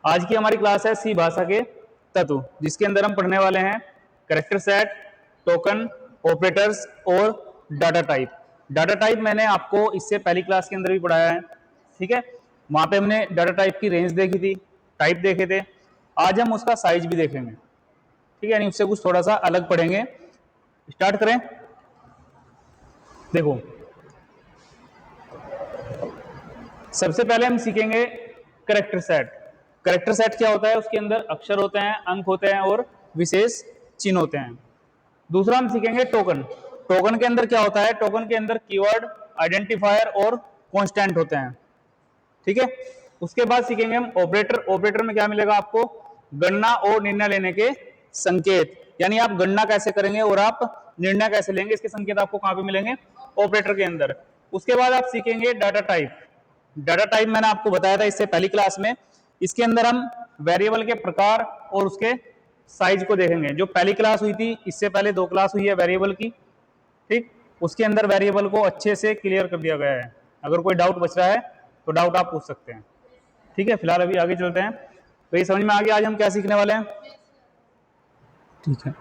आज की हमारी क्लास है सी भाषा के तत्व, जिसके अंदर हम पढ़ने वाले हैं कैरेक्टर सेट, टोकन, ऑपरेटर्स और डाटा टाइप। डाटा टाइप मैंने आपको इससे पहली क्लास के अंदर भी पढ़ाया है, ठीक है। वहां पे हमने डाटा टाइप की रेंज देखी थी, टाइप देखे थे। आज हम उसका साइज भी देखेंगे, ठीक है, यानी उससे कुछ थोड़ा सा अलग पढ़ेंगे। स्टार्ट करें। देखो, सबसे पहले हम सीखेंगे कैरेक्टर सेट। कैरेक्टर सेट क्या होता है? उसके अंदर अक्षर होते हैं, अंक होते हैं और विशेष चिन्ह होते हैं। दूसरा हम सीखेंगे टोकन। टोकन के अंदर क्या होता है? टोकन के अंदर कीवर्ड, आइडेंटिफायर और कांस्टेंट होते हैं, ठीक है। उसके बाद सीखेंगे हम ऑपरेटर। ऑपरेटर में क्या मिलेगा आपको? गणना और निर्णय लेने के संकेत, यानी आप गणना कैसे करेंगे और आप निर्णय कैसे लेंगे, इसके संकेत आपको कहां पे मिलेंगे? ऑपरेटर के अंदर। उसके बाद आप सीखेंगे डाटा टाइप। डाटा टाइप मैंने आपको बताया था इससे पहली क्लास में। इसके अंदर हम वेरिएबल के प्रकार और उसके साइज को देखेंगे। जो पहली क्लास हुई थी, इससे पहले 2 क्लास हुई है वेरिएबल की, ठीक। उसके अंदर वेरिएबल को अच्छे से क्लियर कर दिया गया है। अगर कोई डाउट बच रहा है तो डाउट आप पूछ सकते हैं, ठीक है। फिलहाल अभी आगे चलते हैं। तो ये समझ में आ गया आज हम क्या सीखने वाले हैं, ठीक है।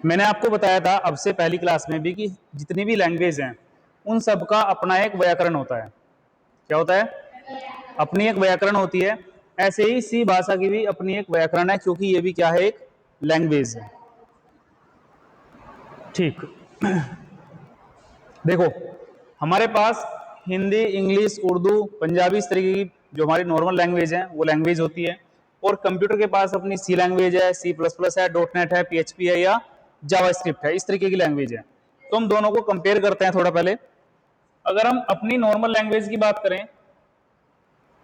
मैंने आपको बताया था अब से पहली क्लास में भी कि जितनी भी लैंग्वेज हैं उन सब का अपना एक व्याकरण होता है। क्या होता है? अपनी एक व्याकरण होती है। ऐसे ही सी भाषा की भी अपनी एक व्याकरण है, क्योंकि ये भी क्या है? एक लैंग्वेज है, ठीक। देखो, हमारे पास हिंदी, इंग्लिश, उर्दू, पंजाबी, इस तरीके की जो हमारी नॉर्मल लैंग्वेज है वो लैंग्वेज होती है। और कंप्यूटर के पास अपनी सी लैंग्वेज है, सी प्लस प्लस है, डॉट नेट है, पीएचपी है या जावास्क्रिप्ट है, इस तरीके की लैंग्वेज है। तो हम दोनों को कंपेयर करते हैं थोड़ा पहले। अगर हम अपनी नॉर्मल लैंग्वेज की बात करें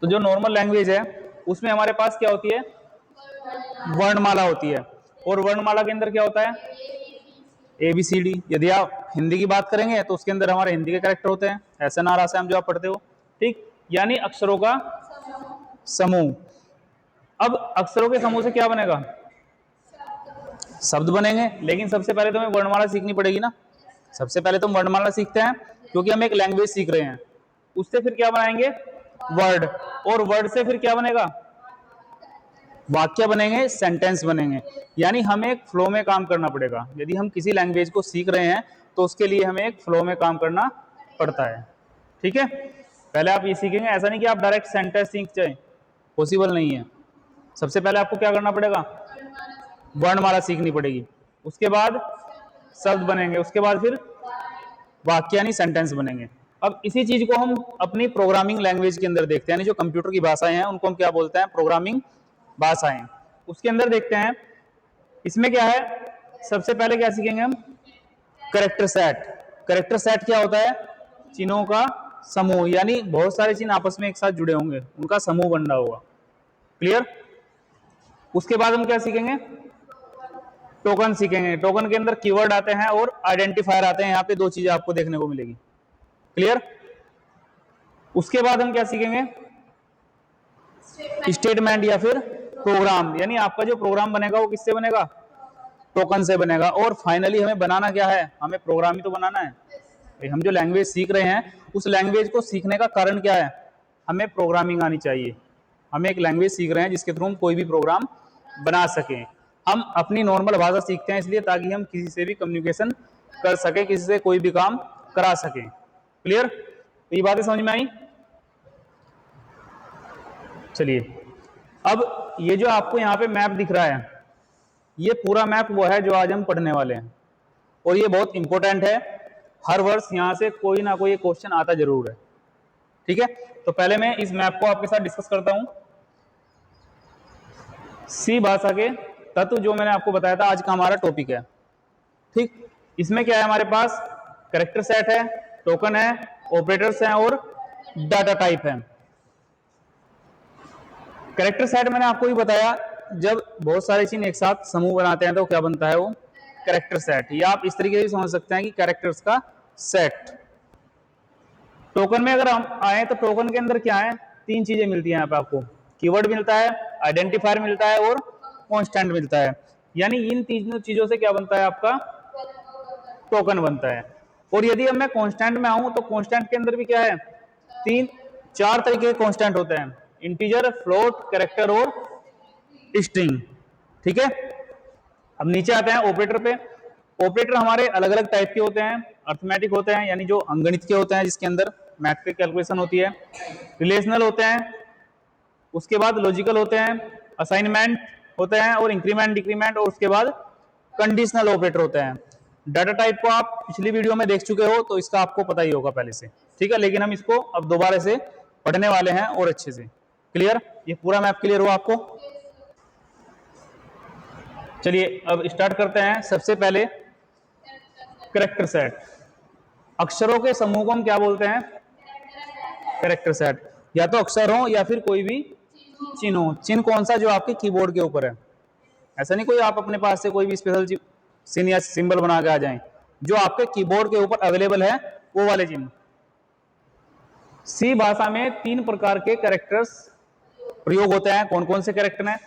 तो जो नॉर्मल लैंग्वेज है उसमें हमारे पास क्या होती है? वर्णमाला होती है। और वर्णमाला के अंदर क्या होता है? ABCD। यदि आप हिंदी की बात करेंगे तो उसके अंदर हमारे हिंदी के कैरेक्टर होते हैं, SNR आसाम जो आप पढ़ते हो, ठीक, यानी अक्षरों का समूह। अब अक्षरों के समूह से क्या बनेगा? शब्द बनेंगे। लेकिन सबसे पहले तो हमें वर्णमाला सीखनी पड़ेगी ना। सबसे पहले तो हम वर्णमाला सीखते हैं, क्योंकि हम एक लैंग्वेज सीख रहे हैं। उससे फिर क्या बनाएंगे? वर्ड। और वर्ड से फिर क्या बनेगा? वाक्य बनेंगे, सेंटेंस बनेंगे। यानी हमें एक फ्लो में काम करना पड़ेगा। यदि हम किसी लैंग्वेज को सीख रहे हैं तो उसके लिए हमें एक फ्लो में काम करना पड़ता है, ठीक है। पहले आप ये सीखेंगे, ऐसा नहीं कि आप डायरेक्ट सेंटेंस सीख जाए, पॉसिबल नहीं है। सबसे पहले आपको क्या करना पड़ेगा? वर्णमाला सीखनी पड़ेगी। उसके बाद शब्द बनेंगे, उसके बाद फिर वाक्य यानी सेंटेंस बनेंगे। अब इसी चीज को हम अपनी प्रोग्रामिंग लैंग्वेज के अंदर देखते हैं, यानी जो कंप्यूटर की भाषाएं हैं उनको हम क्या बोलते हैं? प्रोग्रामिंग भाषाएं। उसके अंदर देखते हैं इसमें क्या है। सबसे पहले क्या सीखेंगे हम? Character set. कैरेक्टर सेट क्या होता है? चिन्हों का समूह, यानी बहुत सारे चिन्ह आपस में एक साथ जुड़े होंगे, उनका समूह बन रहा होगा, क्लियर। उसके बाद हम क्या सीखेंगे? टोकन सीखेंगे। टोकन के अंदर कीवर्ड आते हैं और आइडेंटिफायर आते हैं। यहाँ पे 2 चीजें आपको देखने को मिलेगी, क्लियर। उसके बाद हम क्या सीखेंगे? स्टेटमेंट या फिर प्रोग्राम, यानी आपका जो प्रोग्राम बनेगा वो किससे बनेगा? टोकन से बनेगा। और फाइनली हमें बनाना क्या है? हमें प्रोग्राम ही तो बनाना है। हम जो लैंग्वेज सीख रहे हैं उस लैंग्वेज को सीखने का कारण क्या है? हमें प्रोग्रामिंग आनी चाहिए। हम एक लैंग्वेज सीख रहे हैं जिसके थ्रू हम कोई भी प्रोग्राम बना सकें। हम अपनी नॉर्मल भाषा सीखते हैं इसलिए ताकि हम किसी से भी कम्युनिकेशन कर सके, किसी से कोई भी काम करा सकें, क्लियर। तो ये बातें समझ में आई? चलिए, अब ये जो आपको यहाँ पे मैप दिख रहा है, ये पूरा मैप वो है जो आज हम पढ़ने वाले हैं। और ये बहुत इंपॉर्टेंट है। हर वर्ष यहाँ से कोई ना कोई क्वेश्चन आता जरूर है, ठीक है। तो पहले मैं इस मैप को आपके साथ डिस्कस करता हूं। सी भाषा के तत्व जो मैंने आपको बताया था आज का हमारा टॉपिक है, ठीक। इसमें क्या है? हमारे पास कैरेक्टर सेट है, टोकन है, ऑपरेटर्स हैं और डाटा टाइप है। कैरेक्टर सेट मैंने आपको भी बताया, जब बहुत सारे चिन्ह एक साथ समूह बनाते हैं तो क्या बनता है? वो कैरेक्टर सेट। या आप इस तरीके से समझ सकते हैं कि कैरेक्टर्स का सेट। टोकन में अगर हम आए तो टोकन के अंदर क्या है? 3 चीजें मिलती हैं यहाँ पे आपको। कीवर्ड मिलता है, आइडेंटिफायर मिलता है और कांस्टेंट मिलता है। यानी इन 3 चीजों से क्या बनता है? आपका टोकन बनता है। और यदि अब मैं कांस्टेंट में आऊं तो कांस्टेंट के अंदर भी क्या है? 3 4 तरीके के कांस्टेंट होते हैं, इंटीजर, फ्लोट, कैरेक्टर और स्ट्रिंग। ठीक है, अब नीचे आते हैं ऑपरेटर पे। ऑपरेटर हमारे अलग अलग टाइप के होते हैं, अर्थमेटिक होते हैं यानी जो अंगणित के होते हैं जिसके अंदर मैथ की कैलकुलेशन होती है, रिलेशनल होते हैं, उसके बाद लॉजिकल होते हैं, असाइनमेंट होते हैं और इंक्रीमेंट डिक्रीमेंट, और उसके बाद कंडीशनल ऑपरेटर होते हैं। डाटा टाइप को आप पिछली वीडियो में देख चुके हो तो इसका आपको पता ही होगा पहले से, ठीक है, लेकिन हम इसको अब दोबारा से पढ़ने वाले हैं और अच्छे से। क्लियर? ये पूरा मैप क्लियर हुआ आपको? चलिए अब स्टार्ट करते हैं। सबसे पहले कैरेक्टर सेट। अक्षरों के समूह को हम क्या बोलते हैं? Character set. या तो अक्षर हो या फिर कोई भी चिन्ह हो। चिन्ह कौन सा? जो आपके कीबोर्ड के ऊपर है। ऐसा नहीं कोई आप अपने पास से कोई भी स्पेशल चिन्ह या सिंबल बना के आ जाएं, जो आपके कीबोर्ड के ऊपर अवेलेबल है वो वाले चिन्ह। सी भाषा में 3 प्रकार के कैरेक्टर्स प्रयोग होते हैं। कौन कौन से कैरेक्टर हैं?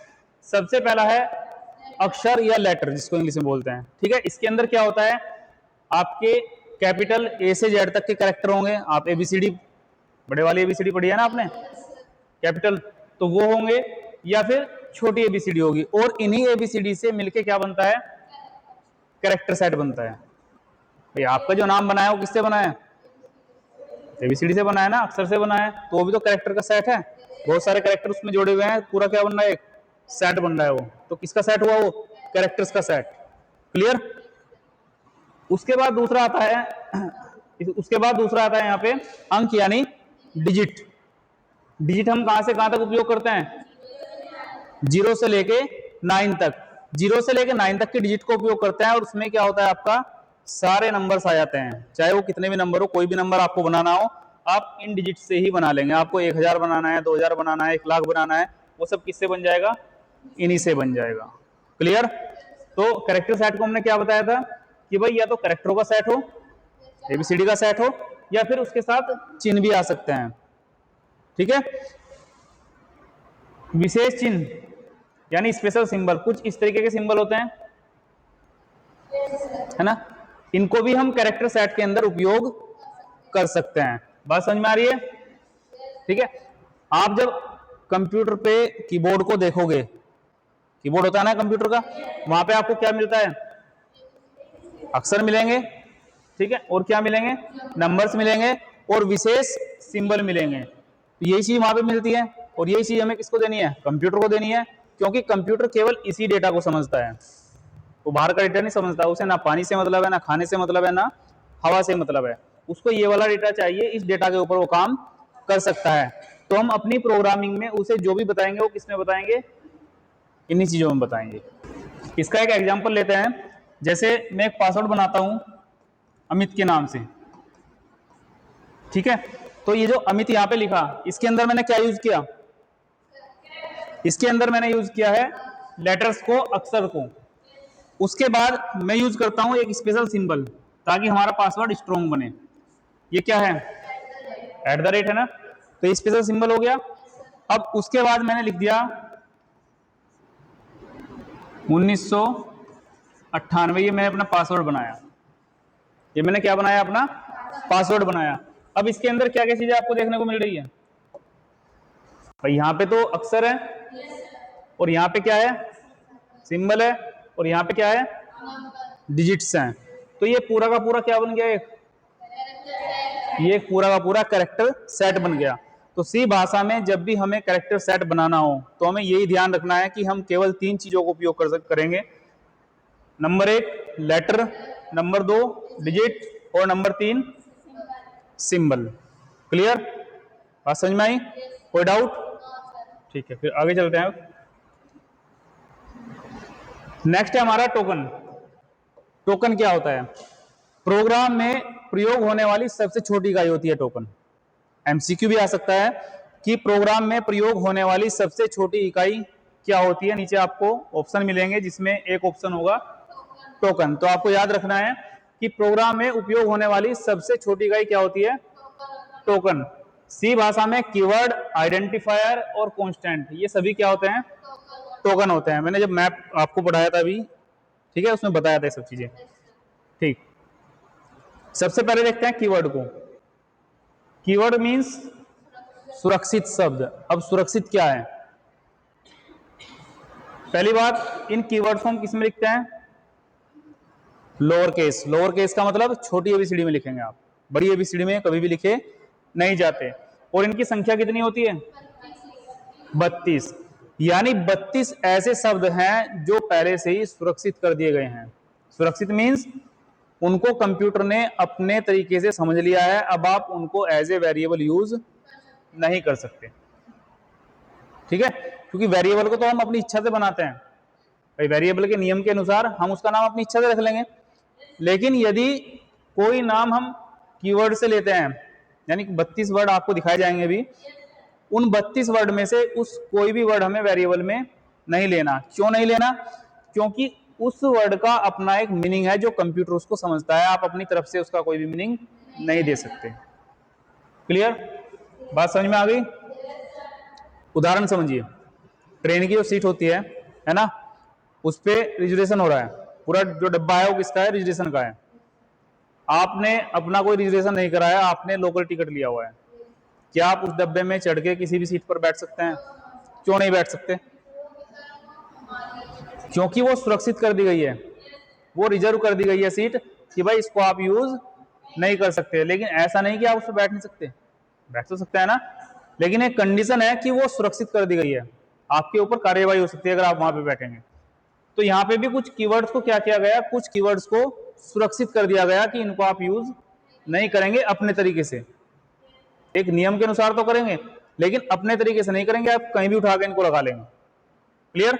सबसे पहला है अक्षर या लेटर, जिसको इंग्लिश में बोलते हैं। ठीक है, इसके अंदर क्या होता है, आपके कैपिटल ए से जेड तक के कैरेक्टर होंगे। आप एबीसीडी, बड़े वाली एबीसीडी पढ़ी है ना आपने, कैपिटल, तो वो होंगे, या फिर छोटी एबीसीडी होगी। और इन्हीं एबीसीडी से मिलके क्या बनता है? कैरेक्टर सेट बनता है। भाई आपका जो नाम बनाया वो किससे बना है? एबीसीडी से बना है ना, अक्षर से बना है, तो वो भी तो कैरेक्टर का सेट है। बहुत सारे कैरेक्टर उसमें जोड़े हुए हैं, पूरा क्या बन रहा है? एक सेट बन रहा है वो। तो किसका सेट हुआ? वो कैरेक्टर्स का सेट। क्लियर? उसके बाद दूसरा आता है यहाँ पे अंक यानी डिजिट। डिजिट हम कहां से कहां तक उपयोग करते हैं? 0 से लेके 9 तक। 0 से लेके 9 तक के डिजिट को उपयोग करते हैं, और उसमें क्या होता है, आपका सारे नंबर्स आ जाते हैं, चाहे वो कितने भी नंबर हो। कोई भी नंबर आपको बनाना हो, आप इन डिजिट से ही बना लेंगे। आपको 1000 बनाना है, 2000 बनाना है, 1,00,000 बनाना है, वो सब किससे बन जाएगा? इन्हीं से बन जाएगा। क्लियर? तो कैरेक्टर सेट को हमने क्या बताया था कि भाई या तो कैरेक्टरों का सेट हो, एबीसीडी का सेट हो, या फिर उसके साथ चिन्ह भी आ सकते हैं। ठीक है, विशेष चिन्ह यानी स्पेशल सिंबल, कुछ इस तरीके के सिंबल होते हैं, है ना, इनको भी हम कैरेक्टर सेट के अंदर उपयोग कर सकते हैं। बात समझ में आ रही है? ठीक है, आप जब कंप्यूटर पे कीबोर्ड को देखोगे, कीबोर्ड होता है ना कंप्यूटर का, वहां पे आपको क्या मिलता है? अक्षर मिलेंगे, ठीक है, और क्या मिलेंगे? नंबर्स मिलेंगे और विशेष सिंबल मिलेंगे। तो यही चीज वहां पे मिलती है, और यही चीज हमें किसको देनी है? कंप्यूटर को देनी है, क्योंकि कंप्यूटर केवल इसी डेटा को समझता है, वो बाहर का डेटा नहीं समझता। उसे ना पानी से मतलब है, ना खाने से मतलब है, ना हवा से मतलब है। उसको ये वाला डेटा चाहिए, इस डेटा के ऊपर वो काम कर सकता है। तो हम अपनी प्रोग्रामिंग में उसे जो भी बताएंगे वो किसमें बताएंगे? इन्हीं चीजों में बताएंगे। इसका एक एग्जांपल लेते हैं। जैसे मैं एक पासवर्ड बनाता हूं अमित के नाम से, ठीक है, तो ये जो अमित यहां पे लिखा, इसके अंदर मैंने क्या यूज किया? इसके अंदर मैंने यूज किया है लेटर्स को, अक्षर को। उसके बाद मैं यूज करता हूं एक स्पेशल सिंबल, ताकि हमारा पासवर्ड स्ट्रॉन्ग बने। ये क्या है? @ है ना, तो ये स्पेशल सिंबल हो गया। अब उसके बाद मैंने लिख दिया 1998, ये मैंने अपना पासवर्ड बनाया। ये मैंने क्या बनाया? अपना पासवर्ड बनाया। अब इसके अंदर क्या क्या चीजें आपको देखने को मिल रही है? भाई यहाँ पे तो अक्षर है, और यहाँ पे क्या है? सिंबल है, और यहाँ पे क्या है? डिजिट्स हैं। तो ये पूरा का पूरा क्या बन गया? ये पूरा का पूरा कैरेक्टर सेट बन गया। तो सी भाषा में जब भी हमें कैरेक्टर सेट बनाना हो तो हमें यही ध्यान रखना है कि हम केवल 3 चीजों को उपयोग करेंगे। नंबर 1 लेटर, नंबर 2 डिजिट, और नंबर 3 सिंबल। क्लियर? बात समझ में आई? कोई डाउट? ठीक है, फिर आगे चलते हैं। नेक्स्ट है हमारा टोकन। टोकन क्या होता है? प्रोग्राम में प्रयोग होने वाली सबसे छोटी इकाई होती है टोकन। एमसीक्यू भी आ सकता है कि प्रोग्राम में प्रयोग होने वाली सबसे छोटी इकाई क्या होती है। नीचे आपको ऑप्शन मिलेंगे, जिसमें एक ऑप्शन होगा टोकन। तो आपको याद रखना है कि प्रोग्राम में उपयोग होने वाली सबसे छोटी इकाई क्या होती है? टोकन। सी भाषा में कीवर्ड, आइडेंटिफायर और कांस्टेंट, ये सभी क्या होते हैं? टोकन होते हैं। मैंने जब मैप आपको पढ़ाया था अभी, ठीक है, उसमें बताया था ये सब चीजें। ठीक, सबसे पहले देखते हैं कीवर्ड को। कीवर्ड मींस सुरक्षित शब्द। अब सुरक्षित क्या है? पहली बात, इन कीवर्ड्स को हम किस में लिखते हैं? Lower case. लोअर केस का मतलब छोटी एबीसीडी में लिखेंगे आप, बड़ी एबीसीडी में कभी भी लिखे नहीं जाते। और इनकी संख्या कितनी होती है? 32। यानी 32 ऐसे शब्द हैं जो पहले से ही सुरक्षित कर दिए गए हैं। सुरक्षित मीन्स उनको कंप्यूटर ने अपने तरीके से समझ लिया है, अब आप उनको एज ए वेरिएबल यूज नहीं कर सकते। ठीक है, क्योंकि वेरिएबल को तो हम अपनी इच्छा से बनाते हैं भाई, वेरिएबल के नियम के अनुसार हम उसका नाम अपनी इच्छा से रख लेंगे। लेकिन यदि कोई नाम हम कीवर्ड से लेते हैं, यानी 32 वर्ड आपको दिखाए जाएंगे भी, उन 32 वर्ड में से उस कोई भी वर्ड हमें वेरिएबल में नहीं लेना। क्यों नहीं लेना? क्योंकि उस वर्ड का अपना एक मीनिंग है जो कंप्यूटर उसको समझता है, आप अपनी तरफ से उसका कोई भी मीनिंग नहीं दे सकते। क्लियर? बात समझ में आ गई? उदाहरण समझिए, ट्रेन की जो सीट होती है ना, उस पे रिजर्वेशन हो रहा है, पूरा जो डब्बा है वो किसका है? रिजर्वेशन का है। आपने अपना कोई रिजर्वेशन नहीं कराया, आपने लोकल टिकट लिया हुआ है, क्या आप उस डब्बे में चढ़ के किसी भी सीट पर बैठ सकते हैं? क्यों नहीं बैठ सकते? क्योंकि वो सुरक्षित कर दी गई है, वो रिजर्व कर दी गई है सीट कि भाई इसको आप यूज नहीं कर सकते। लेकिन ऐसा नहीं कि आप उस पर बैठ नहीं सकते, बैठ तो सकते हैं ना, लेकिन एक कंडीशन है कि वो सुरक्षित कर दी गई है, आपके ऊपर कार्यवाही हो सकती है अगर आप वहां पे बैठेंगे। तो यहाँ पे भी कुछ कीवर्ड्स को क्या किया गया? कुछ कीवर्ड्स को सुरक्षित कर दिया गया कि इनको आप यूज नहीं करेंगे अपने तरीके से, एक नियम के अनुसार तो करेंगे लेकिन अपने तरीके से नहीं करेंगे, आप कहीं भी उठा के इनको लगा लेंगे। क्लियर?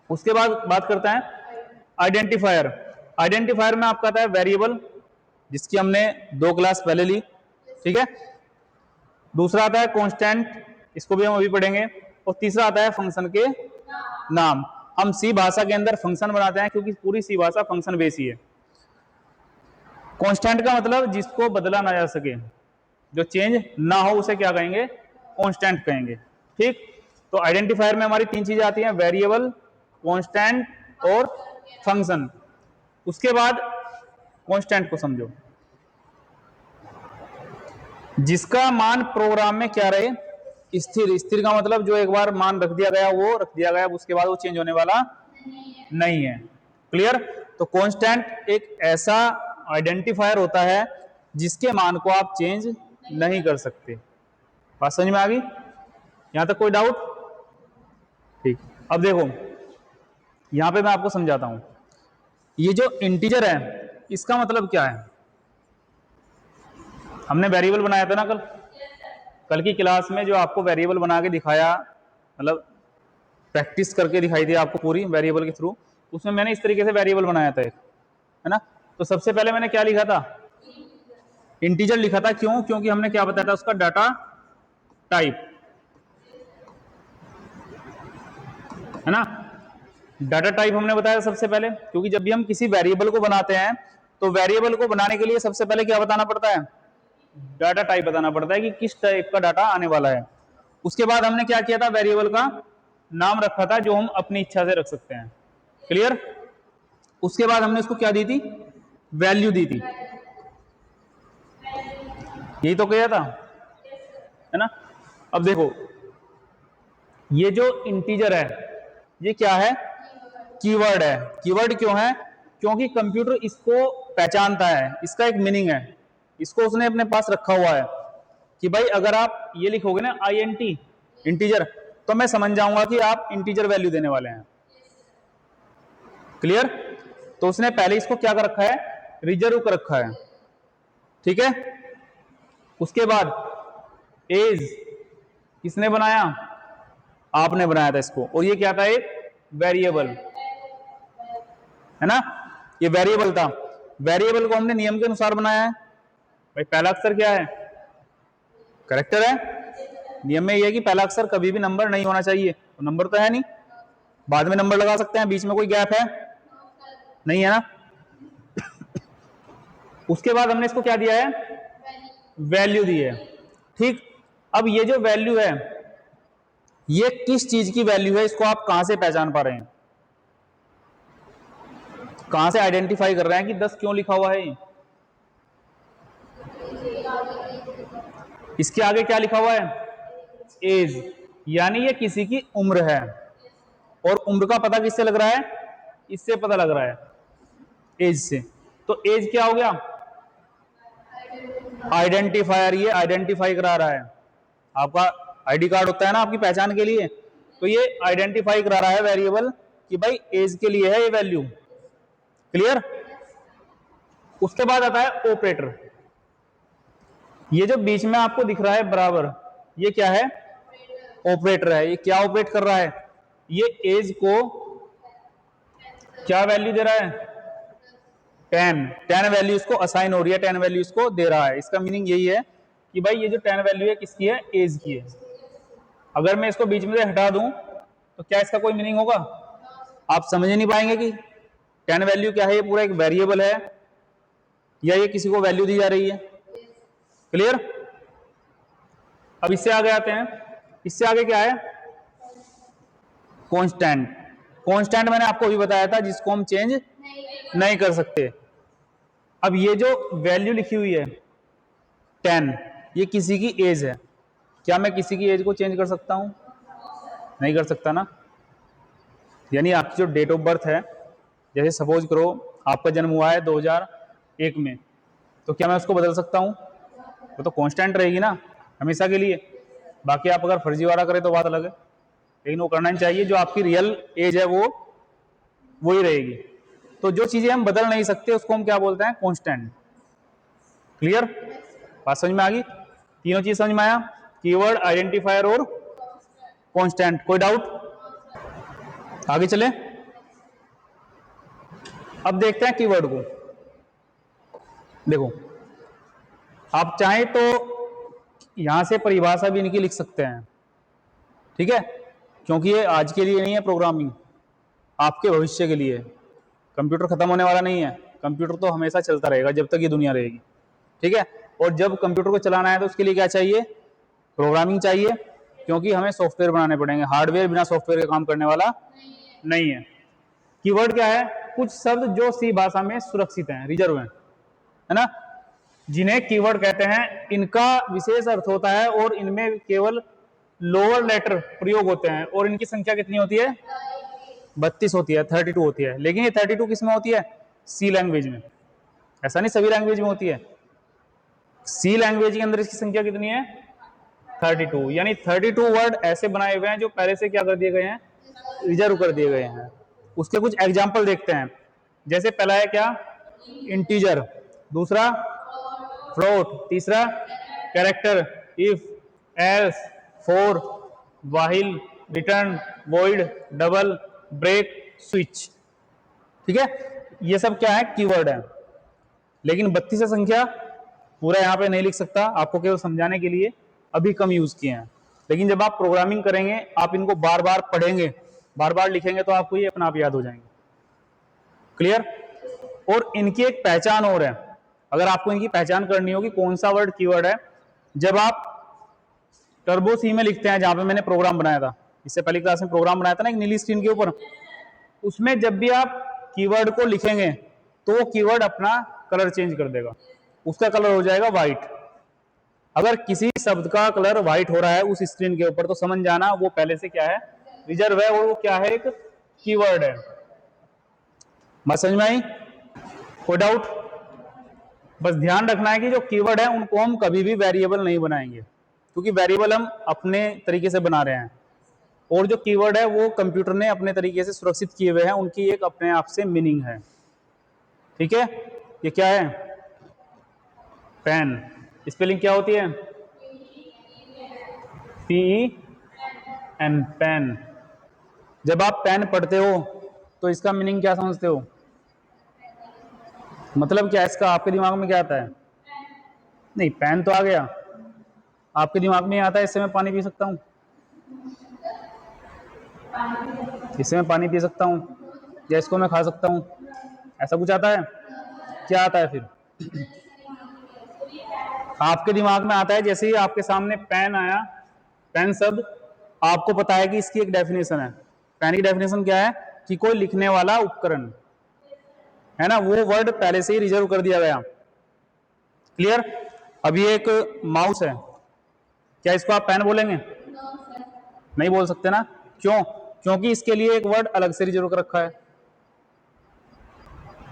उसके बाद बात करते हैं आइडेंटिफायर। आइडेंटिफायर में आपका आता है वेरिएबल, जिसकी हमने 2 क्लास पहले ली, ठीक है। दूसरा आता है कांस्टेंट, इसको भी हम अभी पढ़ेंगे। और तीसरा आता है फंक्शन के नाम। हम सी भाषा के अंदर फंक्शन बनाते हैं क्योंकि पूरी सी भाषा फंक्शन बेस ही है। कांस्टेंट का मतलब जिसको बदला ना जा सके, जो चेंज ना हो उसे क्या कहेंगे? कांस्टेंट कहेंगे। ठीक, तो आइडेंटिफायर में हमारी 3 चीजें आती हैं, वेरिएबल, कांस्टेंट और फंक्शन। उसके बाद कांस्टेंट को समझो, जिसका मान प्रोग्राम में क्या रहे? स्थिर। स्थिर का मतलब जो एक बार मान रख दिया गया वो रख दिया गया, उसके बाद वो चेंज होने वाला नहीं है। क्लियर? तो कांस्टेंट एक ऐसा आइडेंटिफायर होता है जिसके मान को आप चेंज नहीं कर सकते। बात समझ में आ गई? यहां तक कोई डाउट? ठीक, अब देखो यहां पे मैं आपको समझाता हूं। ये जो इंटीजर है इसका मतलब क्या है? हमने वेरिएबल बनाया था ना कल की क्लास में, जो आपको वेरिएबल बना के दिखाया, मतलब प्रैक्टिस करके दिखाई थी आपको पूरी वेरिएबल के थ्रू, उसमें मैंने इस तरीके से वेरिएबल बनाया था एक, है ना। तो सबसे पहले मैंने क्या लिखा था? इंटीजर लिखा था। क्यों? क्योंकि हमने क्या बताया था? उसका डाटा टाइप, है ना। डाटा टाइप हमने बताया सबसे पहले, क्योंकि जब भी हम किसी वेरिएबल को बनाते हैं तो वेरिएबल को बनाने के लिए सबसे पहले क्या बताना पड़ता है? डाटा टाइप बताना पड़ता है कि किस टाइप का डाटा आने वाला है। उसके बाद हमने क्या किया था? वेरिएबल का नाम रखा था जो हम अपनी इच्छा से रख सकते हैं। क्लियर? उसके बाद हमने इसको क्या दी थी? वैल्यू दी थी। यही तो किया था, है ना। अब देखो ये जो इंटीजर है ये क्या है? कीवर्ड है। कीवर्ड क्यों है? क्योंकि कंप्यूटर इसको पहचानता है, इसका एक मीनिंग है, इसको उसने अपने पास रखा हुआ है कि भाई अगर आप ये लिखोगे ना INT इंटीजर, तो मैं समझ जाऊंगा कि आप इंटीजर वैल्यू देने वाले हैं। क्लियर? तो उसने पहले इसको क्या कर रखा है? रिजर्व कर रखा है, ठीक है। उसके बाद एज किसने बनाया? आपने बनाया था इसको, और ये क्या था? एक वेरिएबल, है ना। ये वेरिएबल था, वेरिएबल को हमने नियम के अनुसार बनाया है। भाई पहला अक्षर क्या है? कैरेक्टर है। नियम में ये है कि पहला अक्षर कभी भी नंबर नहीं होना चाहिए, तो नंबर तो है नहीं, बाद में नंबर लगा सकते हैं, बीच में कोई गैप है नहीं, है ना। उसके बाद हमने इसको क्या दिया है? वैल्यू दी है। ठीक, अब ये जो वैल्यू है ये किस चीज की वैल्यू है? इसको आप कहां से पहचान पा रहे हैं? कहां से आइडेंटिफाई कर रहे हैं कि 10 क्यों लिखा हुआ है? इसके आगे क्या लिखा हुआ है? एज, यानी ये किसी की उम्र है। और उम्र का पता किससे लग रहा है? इससे पता लग रहा है, एज से। तो एज क्या हो गया? आइडेंटिफायर, ये आइडेंटिफाई करा रहा है। आपका आईडी कार्ड होता है ना आपकी पहचान के लिए, तो ये आइडेंटिफाई करा रहा है वेरिएबल कि भाई एज के लिए है ये वैल्यू। क्लियर? उसके बाद आता है ऑपरेटर। ये जो बीच में आपको दिख रहा है बराबर, ये क्या है? ऑपरेटर है। ये क्या ऑपरेट कर रहा है? ये एज को क्या वैल्यू दे रहा है? 10 वैल्यू इसको असाइन हो रही है, 10 वैल्यू इसको दे रहा है। इसका मीनिंग यही है कि भाई ये जो 10 वैल्यू है किसकी है? एज की है। अगर मैं इसको बीच में से हटा दूं तो क्या इसका कोई मीनिंग होगा? आप समझ नहीं पाएंगे कि 10 वैल्यू क्या है, ये पूरा एक वेरिएबल है या ये किसी को वैल्यू दी जा रही है। क्लियर? अब इससे आगे आते हैं। इससे आगे क्या है? कांस्टेंट। कांस्टेंट मैंने आपको अभी बताया था, जिसको हम चेंज नहीं कर सकते। अब ये जो वैल्यू लिखी हुई है 10, ये किसी की एज है। क्या मैं किसी की एज को चेंज कर सकता हूं? नहीं कर सकता ना। यानी आपकी जो डेट ऑफ बर्थ है, जैसे सपोज करो आपका जन्म हुआ है 2001 में, तो क्या मैं उसको बदल सकता हूं? वो तो कांस्टेंट रहेगी ना हमेशा के लिए। बाकी आप अगर फर्जीवाड़ा करें तो बात अलग है, लेकिन वो करना नहीं चाहिए। जो आपकी रियल एज है वो वही रहेगी। तो जो चीजें हम बदल नहीं सकते उसको हम क्या बोलते हैं? कांस्टेंट। क्लियर? बात समझ में आ गई? तीनों चीज समझ में आया? कीवर्ड, आइडेंटिफायर और कांस्टेंट। कोई डाउट? आगे चले। अब देखते हैं कीवर्ड को। देखो, आप चाहें तो यहां से परिभाषा भी इनकी लिख सकते हैं, ठीक है? क्योंकि ये आज के लिए नहीं है प्रोग्रामिंग, आपके भविष्य के लिए। कंप्यूटर खत्म होने वाला नहीं है, कंप्यूटर तो हमेशा चलता रहेगा जब तक ये दुनिया रहेगी, ठीक है? और जब कंप्यूटर को चलाना है तो उसके लिए क्या चाहिए? प्रोग्रामिंग चाहिए, क्योंकि हमें सॉफ्टवेयर बनाने पड़ेंगे। हार्डवेयर बिना सॉफ्टवेयर के काम करने वाला नहीं है। कीवर्ड क्या है? कुछ शब्द जो सी भाषा में सुरक्षित हैं, रिजर्व है ना, जिन्हें कीवर्ड कहते हैं। इनका विशेष अर्थ होता है और इनमें केवल लोअर लेटर प्रयोग होते हैं। और इनकी संख्या कितनी होती है? 32 होती है, 32 होती है। लेकिन ये 32 किस में होती है? सी लैंग्वेज में। ऐसा नहीं सभी लैंग्वेज में होती है। सी लैंग्वेज के अंदर इसकी संख्या कितनी है? 32। यानी 32 वर्ड ऐसे बनाए हुए हैं जो पहले से क्या कर दिए गए हैं? रिजर्व कर दिए गए हैं। उसके कुछ एग्जाम्पल देखते हैं। जैसे पहला है क्या? इंटीजर, दूसरा फ्लोट, तीसरा character, if, else, for, while, return, void, double, break, switch. ठीक है? ये सब क्या है? कीवर्ड है। लेकिन 32 से संख्या पूरा यहाँ पे नहीं लिख सकता, आपको केवल समझाने के लिए अभी कम यूज किए हैं। लेकिन जब आप प्रोग्रामिंग करेंगे, आप इनको बार बार पढ़ेंगे, बार बार लिखेंगे, तो आपको ये अपना आप याद हो जाएंगे। क्लियर? और इनकी एक पहचान और है। अगर आपको इनकी पहचान करनी होगी कौन सा वर्ड कीवर्ड है, जब आप टर्बो सी में लिखते हैं, जहां पे मैंने प्रोग्राम बनाया था, इससे पहली क्लास में प्रोग्राम बनाया था ना एक नीली स्क्रीन के ऊपर, उसमें जब भी आप कीवर्ड को लिखेंगे तो वो कीवर्ड अपना कलर चेंज कर देगा। उसका कलर हो जाएगा व्हाइट। अगर किसी शब्द का कलर व्हाइट हो रहा है उस स्क्रीन के ऊपर, तो समझ जाना वो पहले से क्या है? रिजर्व है, और वो क्या है? एक कीवर्ड है। बात समझ में आई? कोई डाउट? बस ध्यान रखना है कि जो कीवर्ड है उनको हम कभी भी वेरिएबल नहीं बनाएंगे, क्योंकि वेरिएबल हम अपने तरीके से बना रहे हैं, और जो कीवर्ड है वो कंप्यूटर ने अपने तरीके से सुरक्षित किए हुए हैं, उनकी एक अपने आप से मीनिंग है। ठीक है? ये क्या है? पेन। स्पेलिंग क्या होती है? PEN, pen. जब आप पेन पढ़ते हो तो इसका मीनिंग क्या समझते हो? मतलब क्या इसका आपके दिमाग में क्या आता है? नहीं, पेन तो आ गया, आपके दिमाग में आता है इससे मैं पानी पी सकता हूँ, इससे मैं पानी पी सकता हूँ, या इसको मैं खा सकता हूँ, ऐसा कुछ आता है? क्या आता है फिर? आपके दिमाग में आता है जैसे ही आपके सामने पेन आया, पेन शब्द, आपको पता है कि इसकी एक डेफिनेशन है। पेन की डेफिनेशन क्या है? कि कोई लिखने वाला उपकरण, है ना, वो वर्ड पहले से ही रिजर्व कर दिया गया। क्लियर? अभी एक माउस है, क्या इसको आप पेन बोलेंगे? नहीं बोल सकते ना। क्यों? क्योंकि इसके लिए एक वर्ड अलग से रिजर्व कर रखा है।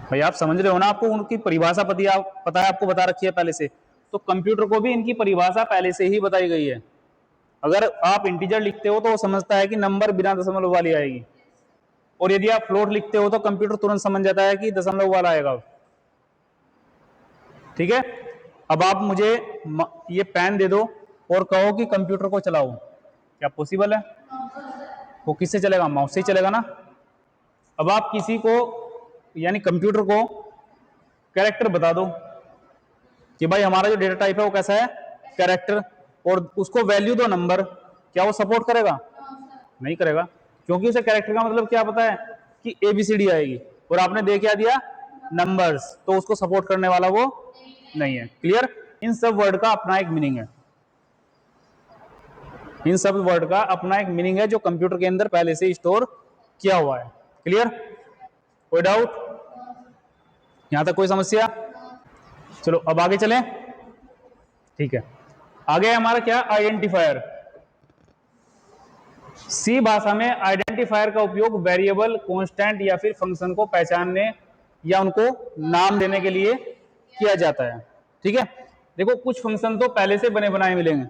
भाई आप समझ रहे हो ना, आपको उनकी परिभाषा पता है, आपको बता रखी है पहले से। तो कंप्यूटर को भी इनकी परिभाषा पहले से ही बताई गई है। अगर आप इंटीजर लिखते हो तो वो समझता है कि नंबर बिना दशमलव वाली आएगी, और यदि आप फ्लोट लिखते हो तो कंप्यूटर तुरंत समझ जाता है कि दशमलव वाला आएगा। ठीक है, अब आप मुझे ये पेन दे दो और कहो कि कंप्यूटर को चलाओ, क्या पॉसिबल है? वो किससे चलेगा? माउस से ही चलेगा ना। अब आप किसी को यानी कंप्यूटर को कैरेक्टर बता दो कि भाई हमारा जो डेटा टाइप है वो कैसा है? कैरेक्टर, और उसको वैल्यू दो नंबर, क्या वो सपोर्ट करेगा? नहीं करेगा, क्योंकि उसे कैरेक्टर का मतलब क्या पता है कि ABCD आएगी, और आपने दे क्या दिया? नंबर्स, तो उसको सपोर्ट करने वाला वो नहीं है। क्लियर? इन सब वर्ड का अपना एक मीनिंग है, इन सब वर्ड का अपना एक मीनिंग है जो कंप्यूटर के अंदर पहले से स्टोर किया हुआ है। क्लियर? कोई डाउट? यहां तक कोई समस्या? चलो अब आगे चलें। ठीक है, आगे हमारा क्या? आइडेंटिफायर। सी भाषा में आइडेंटिफायर का उपयोग वेरिएबल, कांस्टेंट या फिर फंक्शन को पहचानने या उनको नाम देने के लिए किया जाता है। ठीक है, देखो कुछ फंक्शन तो पहले से बने बनाए मिलेंगे,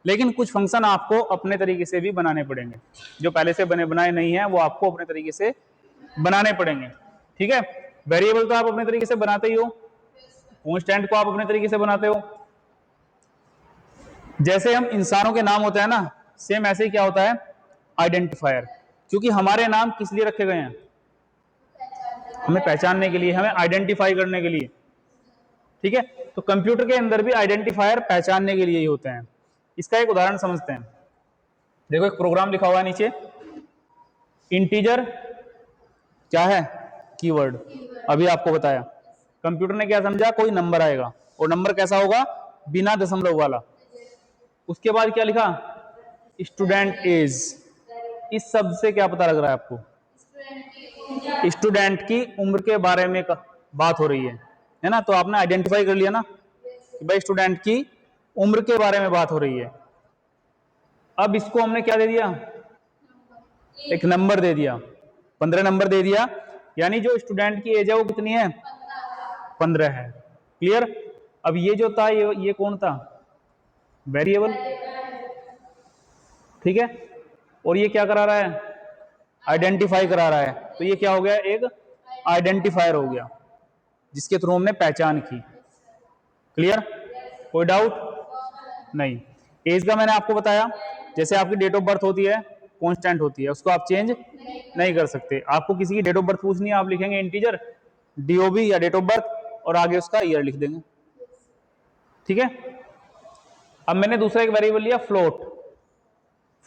लेकिन कुछ फंक्शन आपको अपने तरीके से भी बनाने पड़ेंगे। जो पहले से बने बनाए नहीं है वो आपको अपने तरीके से बनाने पड़ेंगे। ठीक है, वेरिएबल तो आप अपने तरीके से बनाते ही हो, कांस्टेंट को आप अपने तरीके से बनाते हो। जैसे हम इंसानों के नाम होते हैं ना, सेम ऐसे ही क्या होता है? आइडेंटिफायर। क्योंकि हमारे नाम किस लिए रखे गए हैं? हमें पहचानने के लिए, हमें आइडेंटिफाई करने के लिए। ठीक है, तो कंप्यूटर के अंदर भी आइडेंटिफायर पहचानने के लिए ही होते हैं। इसका एक उदाहरण समझते हैं। देखो एक प्रोग्राम लिखा हुआ है नीचे, इंटीजर क्या है? कीवर्ड। अभी आपको बताया, कंप्यूटर ने क्या समझा? कोई नंबर आएगा, और नंबर कैसा होगा? बिना दशमलव वाला। उसके बाद क्या लिखा? Student age. इस शब्द से क्या पता लग रहा है आपको? स्टूडेंट की उम्र के बारे में बात हो रही है ना। तो आपने आइडेंटिफाई कर लिया ना कि भाई स्टूडेंट की उम्र के बारे में बात हो रही है। अब इसको हमने क्या दे दिया? एक नंबर दे दिया, 15 नंबर दे दिया, यानी जो स्टूडेंट की एज है वो कितनी है? 15 है। क्लियर? अब ये जो था ये कौन था? वेरिएबल। ठीक है, और ये क्या करा रहा है? आइडेंटिफाई करा रहा है। तो ये क्या हो गया? एक आइडेंटिफायर हो गया, जिसके थ्रू हमने पहचान की। क्लियर? कोई डाउट? नहीं। एज का मैंने आपको बताया, जैसे आपकी डेट ऑफ बर्थ होती है, कांस्टेंट होती है, उसको आप चेंज नहीं कर सकते। आपको किसी की डेट ऑफ बर्थ पूछनी है, आप लिखेंगे इंटीजर DOB या डेट ऑफ बर्थ, और आगे उसका ईयर लिख देंगे। ठीक है, अब मैंने दूसरा एक वेरिएबल लिया फ्लोट।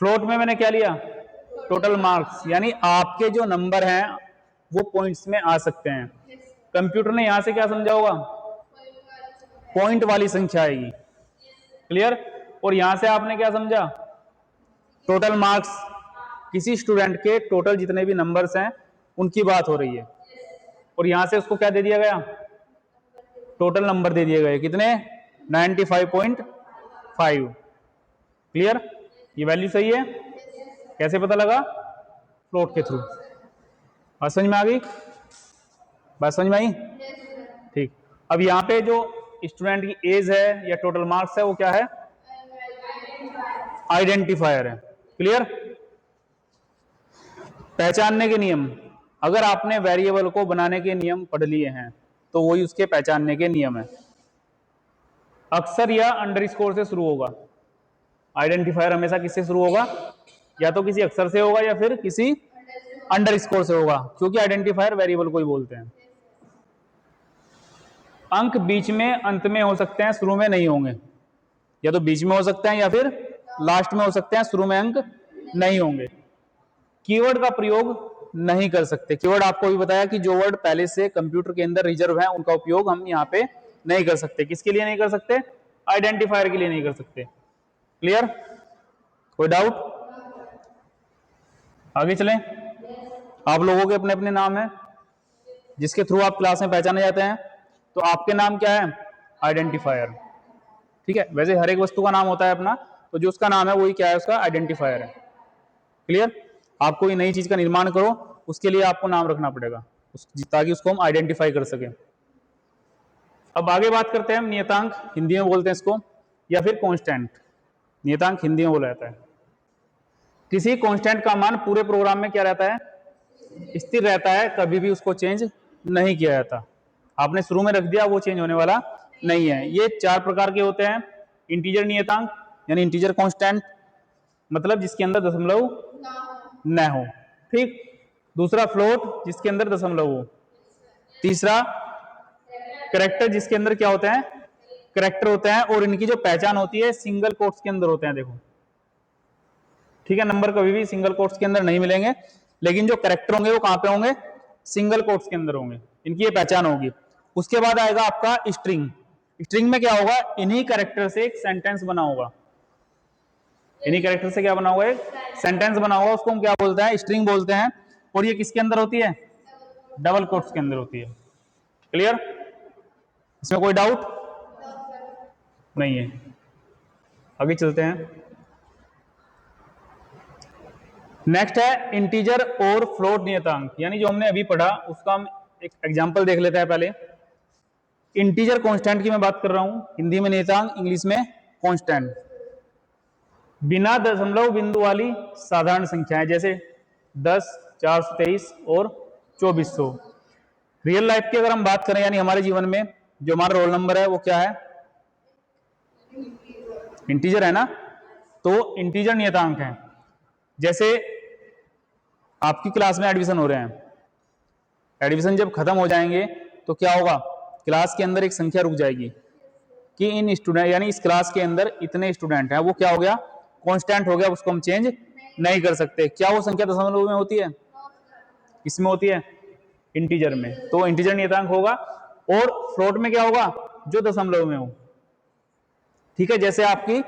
फ्लोट में मैंने क्या लिया? टोटल मार्क्स, यानी आपके जो नंबर हैं वो पॉइंट्स में आ सकते हैं। कंप्यूटर ने यहां से क्या समझा होगा? पॉइंट वाली संख्या आएगी। क्लियर? और यहां से आपने क्या समझा? टोटल मार्क्स, किसी स्टूडेंट के टोटल जितने भी नंबर्स हैं उनकी बात हो रही है, और यहां से उसको क्या दे दिया गया? टोटल नंबर दे दिए गए, कितने? 95.5। क्लियर? ये वैल्यू सही है। कैसे पता लगा? फ्लोट के थ्रू। बात समझ में आ गई? बात समझ में आई? ठीक। अब यहाँ पे जो स्टूडेंट की एज है या टोटल मार्क्स है वो क्या है? आइडेंटिफायर है। क्लियर? पहचानने के नियम, अगर आपने वेरिएबल को बनाने के नियम पढ़ लिए हैं तो वही उसके पहचानने के नियम है। अक्सर या अंडरस्कोर से शुरू होगा। आइडेंटिफायर हमेशा किससे शुरू होगा? या तो किसी अक्षर से होगा या फिर किसी अंडरस्कोर से होगा, क्योंकि आइडेंटिफायर वेरिएबल को ही बोलते हैं। अंक बीच में अंत में हो सकते हैं, शुरू में नहीं होंगे। या तो बीच में हो सकते हैं या फिर लास्ट में हो सकते हैं, शुरू में अंक नहीं होंगे। कीवर्ड का प्रयोग नहीं कर सकते। कीवर्ड आपको भी बताया कि जो वर्ड पहले से कंप्यूटर के अंदर रिजर्व है उनका उपयोग हम यहाँ पे नहीं कर सकते। किसके लिए नहीं कर सकते? आइडेंटिफायर के लिए नहीं कर सकते। क्लियर? कोई डाउट? आगे चलें। आप लोगों के अपने अपने नाम हैं जिसके थ्रू आप क्लास में पहचाने जाते हैं, तो आपके नाम क्या है? आइडेंटिफायर। ठीक है, वैसे हर एक वस्तु का नाम होता है अपना, तो जो उसका नाम है वही क्या है, उसका आइडेंटिफायर है। क्लियर? आप कोई नई चीज का निर्माण करो, उसके लिए आपको नाम रखना पड़ेगा ताकि उसको हम आइडेंटिफाई कर सकें। अब आगे बात करते हैं हम नियतांक, हिंदी में बोलते हैं इसको, या फिर कांस्टेंट। नियतांक हिंदी में बोला जाता है। किसी कांस्टेंट का मान पूरे प्रोग्राम में क्या रहता है, स्थिर रहता है, कभी भी उसको चेंज नहीं किया जाता। आपने शुरू में रख दिया, वो चेंज होने वाला नहीं है। ये 4 प्रकार के होते हैं। इंटीजर नियतांक यानी इंटीजर कांस्टेंट, मतलब जिसके अंदर दशमलव न हो, ठीक। दूसरा फ्लोट, जिसके अंदर दशमलव हो। तीसरा कैरेक्टर, जिसके अंदर क्या होते हैं, कैरेक्टर होते हैं, और इनकी जो पहचान होती है सिंगल कोट्स के अंदर होते हैं। देखो, ठीक है, नंबर कभी भी सिंगल कोट्स के अंदर नहीं मिलेंगे, लेकिन जो कैरेक्टर होंगे वो कहां पे होंगे, सिंगल कोट्स के अंदर होंगे, इनकी ये पहचान होगी। उसके बाद आएगा आपका स्ट्रिंग। स्ट्रिंग में क्या होगा, इन्हीं कैरेक्टर से एक सेंटेंस बना होगा। इन्हीं कैरेक्टर से क्या बना हुआ है, एक सेंटेंस बना हुआ, उसको हम क्या बोलते हैं, स्ट्रिंग बोलते हैं। और ये किसके अंदर होती है, डबल कोट्स के अंदर होती है। क्लियर? इसमें कोई डाउट नहीं है। आगे चलते हैं। नेक्स्ट है इंटीजर और फ्लोट नियतांक, यानी जो हमने अभी पढ़ा उसका हम एक एग्जांपल देख लेते हैं पहले। इंटीजर कांस्टेंट की मैं बात कर रहा हूं, हिंदी में नियतांक, इंग्लिश में कांस्टेंट। बिना दशमलव बिंदु वाली साधारण संख्याएं, जैसे 10, 423 और 2400। रियल लाइफ की अगर हम बात करें, यानी हमारे जीवन में जो हमारा रोल नंबर है वो क्या है, इंटीजर है ना, तो इंटीजर नियतांक है। जैसे आपकी क्लास में एडमिशन हो रहे हैं, एडमिशन जब खत्म हो जाएंगे तो क्या होगा, क्लास के अंदर एक संख्या रुक जाएगी कि इन स्टूडेंट, यानी इस क्लास के अंदर इतने स्टूडेंट हैं, वो क्या हो गया, कांस्टेंट हो गया, उसको हम चेंज नहीं कर सकते। क्या वो संख्या दशमलव में होती है, इसमें होती है, इंटीजर में, तो इंटीजर नियतांक होगा। और फ्लोट में क्या होगा, जो दशमलव में हो। ठीक है, जैसे आपकी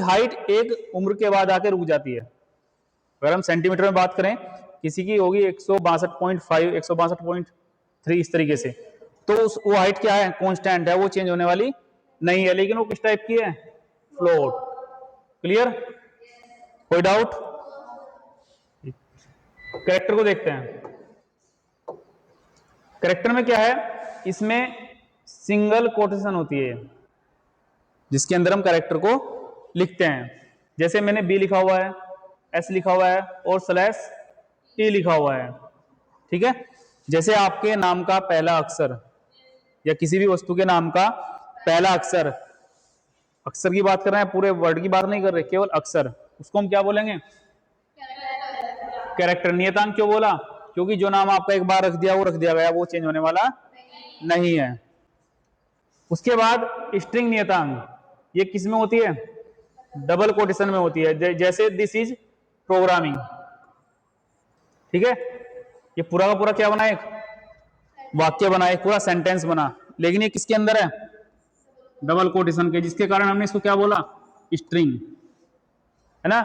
हाइट एक उम्र के बाद आके रुक जाती है। अगर हम सेंटीमीटर में बात करें, किसी की होगी 162.5, 162.3, इस तरीके से, तो वो हाइट क्या है, कांस्टेंट है, वो चेंज होने वाली नहीं है। लेकिन वो किस टाइप की है, फ्लोट। क्लियर? कोई डाउट? कैरेक्टर को देखते हैं। कैरेक्टर में क्या है, इसमें सिंगल कोटेशन होती है, जिसके अंदर हम कैरेक्टर को लिखते हैं। जैसे मैंने बी लिखा हुआ है, एस लिखा हुआ है और स्लैश टी लिखा हुआ है। ठीक है, जैसे आपके नाम का पहला अक्षर या किसी भी वस्तु के नाम का पहला अक्षर, अक्षर की बात कर रहे हैं, पूरे वर्ड की बात नहीं कर रहे, केवल अक्षर, उसको हम क्या बोलेंगे, कैरेक्टर। नियतांक क्यों बोला, क्योंकि जो नाम आपका एक बार रख दिया वो रख दिया गया, वो चेंज होने वाला नहीं है। उसके बाद स्ट्रिंग नियतांक, ये किस में होती है, डबल कोटेशन में होती है। जैसे दिस इज प्रोग्रामिंग। ठीक है, ये पूरा का पूरा क्या बना, एक वाक्य बना, एक पूरा सेंटेंस बना, लेकिन ये किसके अंदर है, डबल कोटेशन के, जिसके कारण हमने इसको क्या बोला, स्ट्रिंग, है ना।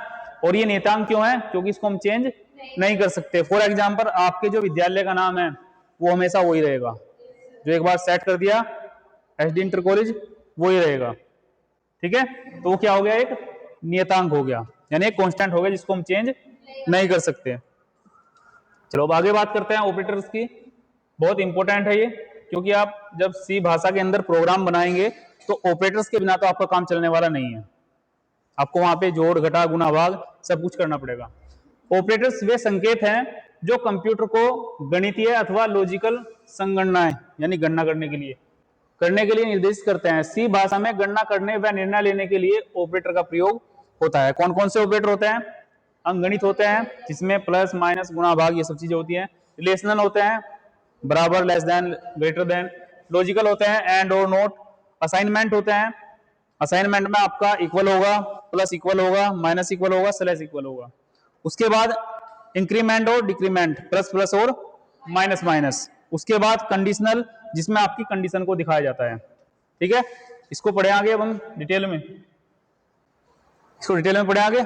और ये नियतांक क्यों है, क्योंकि इसको हम चेंज नहीं कर सकते। फॉर एग्जाम्पल, आपके जो विद्यालय का नाम है वो हमेशा वही रहेगा, जो एक बार सेट कर दिया एसडी इंटर कॉलेज, वही रहेगा। ठीक है, तो वो क्या हो गया, एक नियतांक हो गया, यानी एक कांस्टेंट हो गया, जिसको हम चेंज नहीं कर सकते। चलो अब आगे बात करते हैं ऑपरेटर्स की। बहुत इंपॉर्टेंट है ये, क्योंकि आप जब सी भाषा के अंदर प्रोग्राम बनाएंगे तो ऑपरेटर्स के बिना तो आपका काम चलने वाला नहीं है। आपको वहां पे जोड़, घटा, गुणा, भाग सब कुछ करना पड़ेगा। ऑपरेटर्स वे संकेत हैं जो कंप्यूटर को गणितीय अथवा लॉजिकल संगणनाएं, यानी गणना करने के लिए निर्देशित करते हैं। सी भाषा में गणना करने व निर्णय लेने के लिए ऑपरेटर का प्रयोग होता है। कौन कौन से ऑपरेटर होते हैं, अंकगणित होते हैं, जिसमें प्लस, माइनस, गुणा, भाग, ये सब चीजें होती हैं। रिलेशनल होते हैं, बराबर, less than, greater than. Logical होते हैं, एंड और नॉट। असाइनमेंट होते हैं, असाइनमेंट में आपका इक्वल होगा, प्लस इक्वल होगा, माइनस इक्वल होगा, स्लैश इक्वल होगा। उसके बाद इंक्रीमेंट और डिक्रीमेंट, प्लस प्लस और माइनस माइनस। उसके बाद कंडीशनल, जिसमें आपकी कंडीशन को दिखाया जाता है। ठीक है, इसको पढ़े आगे, अब हम डिटेल में इसको डिटेल में पढ़े आगे।